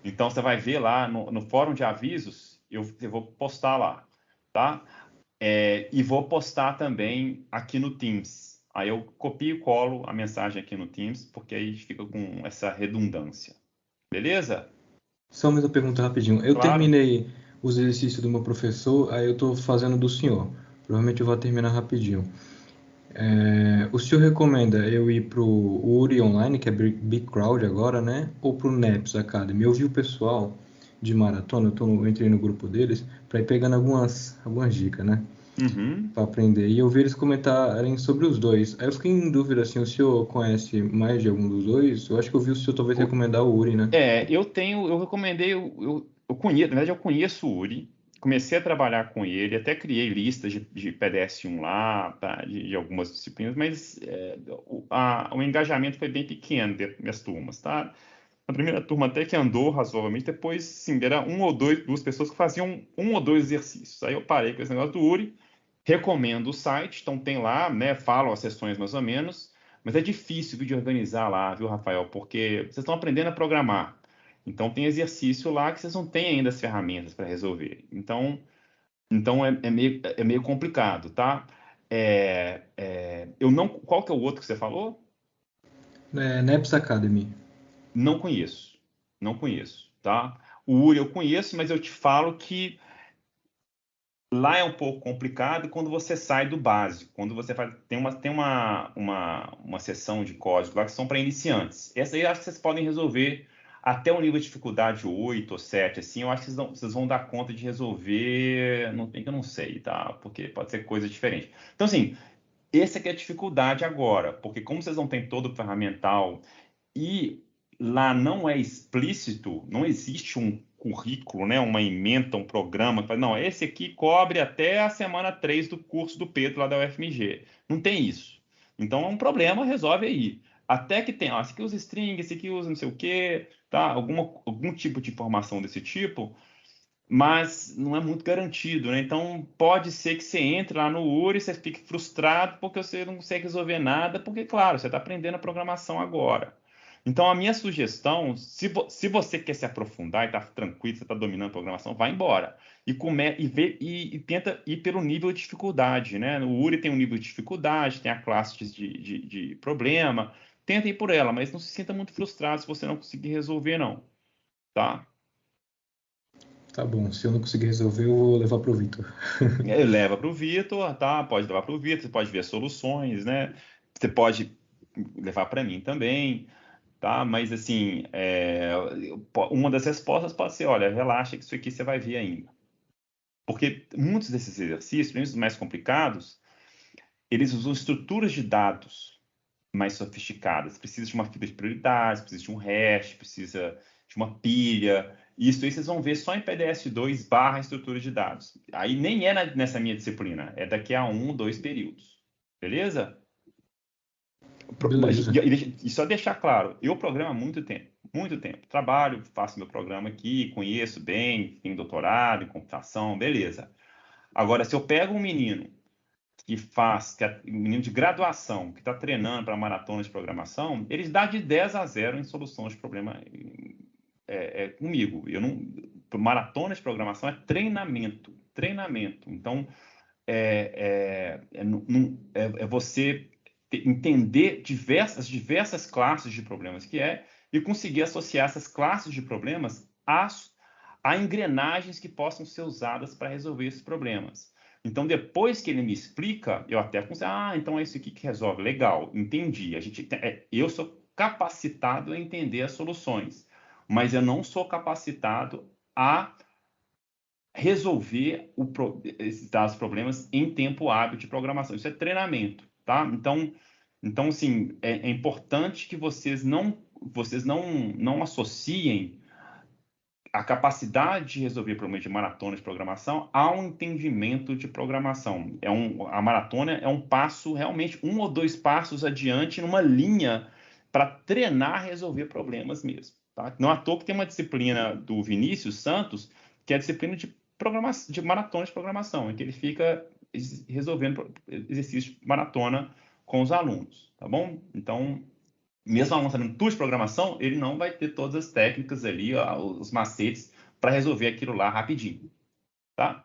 Speaker 1: Então você vai ver lá no fórum de avisos, eu vou postar lá, tá? E vou postar também aqui no Teams. Aí eu copio e colo a mensagem aqui no Teams, porque aí fica com essa redundância. Beleza?
Speaker 4: Só mais uma pergunta rapidinho. Eu
Speaker 1: Claro.
Speaker 4: terminei os exercícios do meu professor, aí eu estou fazendo do senhor. Provavelmente eu vou terminar rapidinho. O senhor recomenda eu ir para o URI Online, que é Big Crowd agora, né? Ou para o NEPS Academy? Eu vi o pessoal de maratona, eu entrei no grupo deles, para ir pegando algumas dicas, né? Para aprender. E eu vi eles comentarem sobre os dois. Aí eu fiquei em dúvida, assim, o senhor conhece mais de algum dos dois? Eu acho que eu vi o senhor talvez recomendar o URI, né?
Speaker 1: Eu recomendei, eu conheço, na verdade eu conheço o URI, comecei a trabalhar com ele, até criei listas de PDS-1 lá, tá, de algumas disciplinas, mas o engajamento foi bem pequeno dentro das minhas turmas, tá? A primeira turma até que andou razoavelmente, depois, sim, era duas pessoas que faziam 1 ou 2 exercícios. Aí eu parei com esse negócio do URI, recomendo o site, então tem lá, né, falam as sessões mais ou menos, mas é difícil de organizar lá, viu, Rafael? Porque vocês estão aprendendo a programar. Então tem exercício lá que vocês não têm ainda as ferramentas para resolver. Então é meio complicado, tá? Qual que é o outro que você falou?
Speaker 4: NEPS Academy.
Speaker 1: Não conheço, tá? O URI eu conheço, mas eu te falo que lá é um pouco complicado quando você sai do básico, quando você tem uma seção de código lá que são para iniciantes. Essa aí eu acho que vocês podem resolver até o nível de dificuldade 8 ou 7, assim, eu acho que vocês vão dar conta de resolver, eu não sei, tá? Porque pode ser coisa diferente. Então, assim, essa aqui é a dificuldade agora, porque como vocês não têm todo o ferramental e lá não é explícito, não existe um currículo, né, uma ementa, um programa, não, esse aqui cobre até a semana 3 do curso do Pedro lá da UFMG. Não tem isso. Então é um problema, resolve aí. Até que tem, esse aqui usa string, esse aqui usa não sei o quê, tá? Algum tipo de informação desse tipo, mas não é muito garantido, né? Então pode ser que você entre lá no URI e você fique frustrado porque você não consegue resolver nada, porque, claro, você está aprendendo a programação agora. Então, a minha sugestão, se você quer se aprofundar e está tranquilo, você está dominando a programação, vai embora. E tenta ir pelo nível de dificuldade, né? O URI tem um nível de dificuldade, tem a classe de problema. Tenta ir por ela, mas não se sinta muito frustrado se você não conseguir resolver, não. Tá?
Speaker 4: Tá bom, se eu não conseguir resolver, eu vou levar para o Vitor.
Speaker 1: Leva para o Vitor, tá? Pode levar para o Vitor, você pode ver as soluções, né? Você pode levar para mim também. Tá? Mas, assim, uma das respostas pode ser, olha, relaxa que isso aqui você vai ver ainda. Porque muitos desses exercícios, mesmo os mais complicados, eles usam estruturas de dados mais sofisticadas. Precisa de uma fila de prioridades, precisa de um hash, precisa de uma pilha. Isso aí vocês vão ver só em PDS2 / estrutura de dados. Aí nem é nessa minha disciplina, é daqui a 1, 2 períodos. Beleza? E só deixar claro, eu programo há muito tempo. Trabalho, faço meu programa aqui, conheço bem, tenho doutorado em computação, beleza. Agora, se eu pego um menino um menino de graduação, que está treinando para maratona de programação, eles dão de 10 a 0 em solução de problema comigo. Maratona de programação é treinamento. Então, você entender as diversas classes de problemas e conseguir associar essas classes de problemas a engrenagens que possam ser usadas para resolver esses problemas. Então, depois que ele me explica, eu até consigo, então é isso aqui que resolve. Legal, entendi. Eu sou capacitado a entender as soluções, mas eu não sou capacitado a resolver esses problemas em tempo hábil de programação. Isso é treinamento, tá? Então assim, é importante que vocês não associem a capacidade de resolver problemas de maratona de programação ao entendimento de programação. A maratona é um passo, realmente, 1 ou 2 passos adiante numa linha para treinar resolver problemas mesmo. Tá? Não é à toa que tem uma disciplina do Vinícius Santos, que é a disciplina de maratona de programação, em que ele fica resolvendo exercícios de maratona com os alunos, tá bom? Então, mesmo aluno sabendo tudo de programação, ele não vai ter todas as técnicas ali, os macetes, para resolver aquilo lá rapidinho, tá?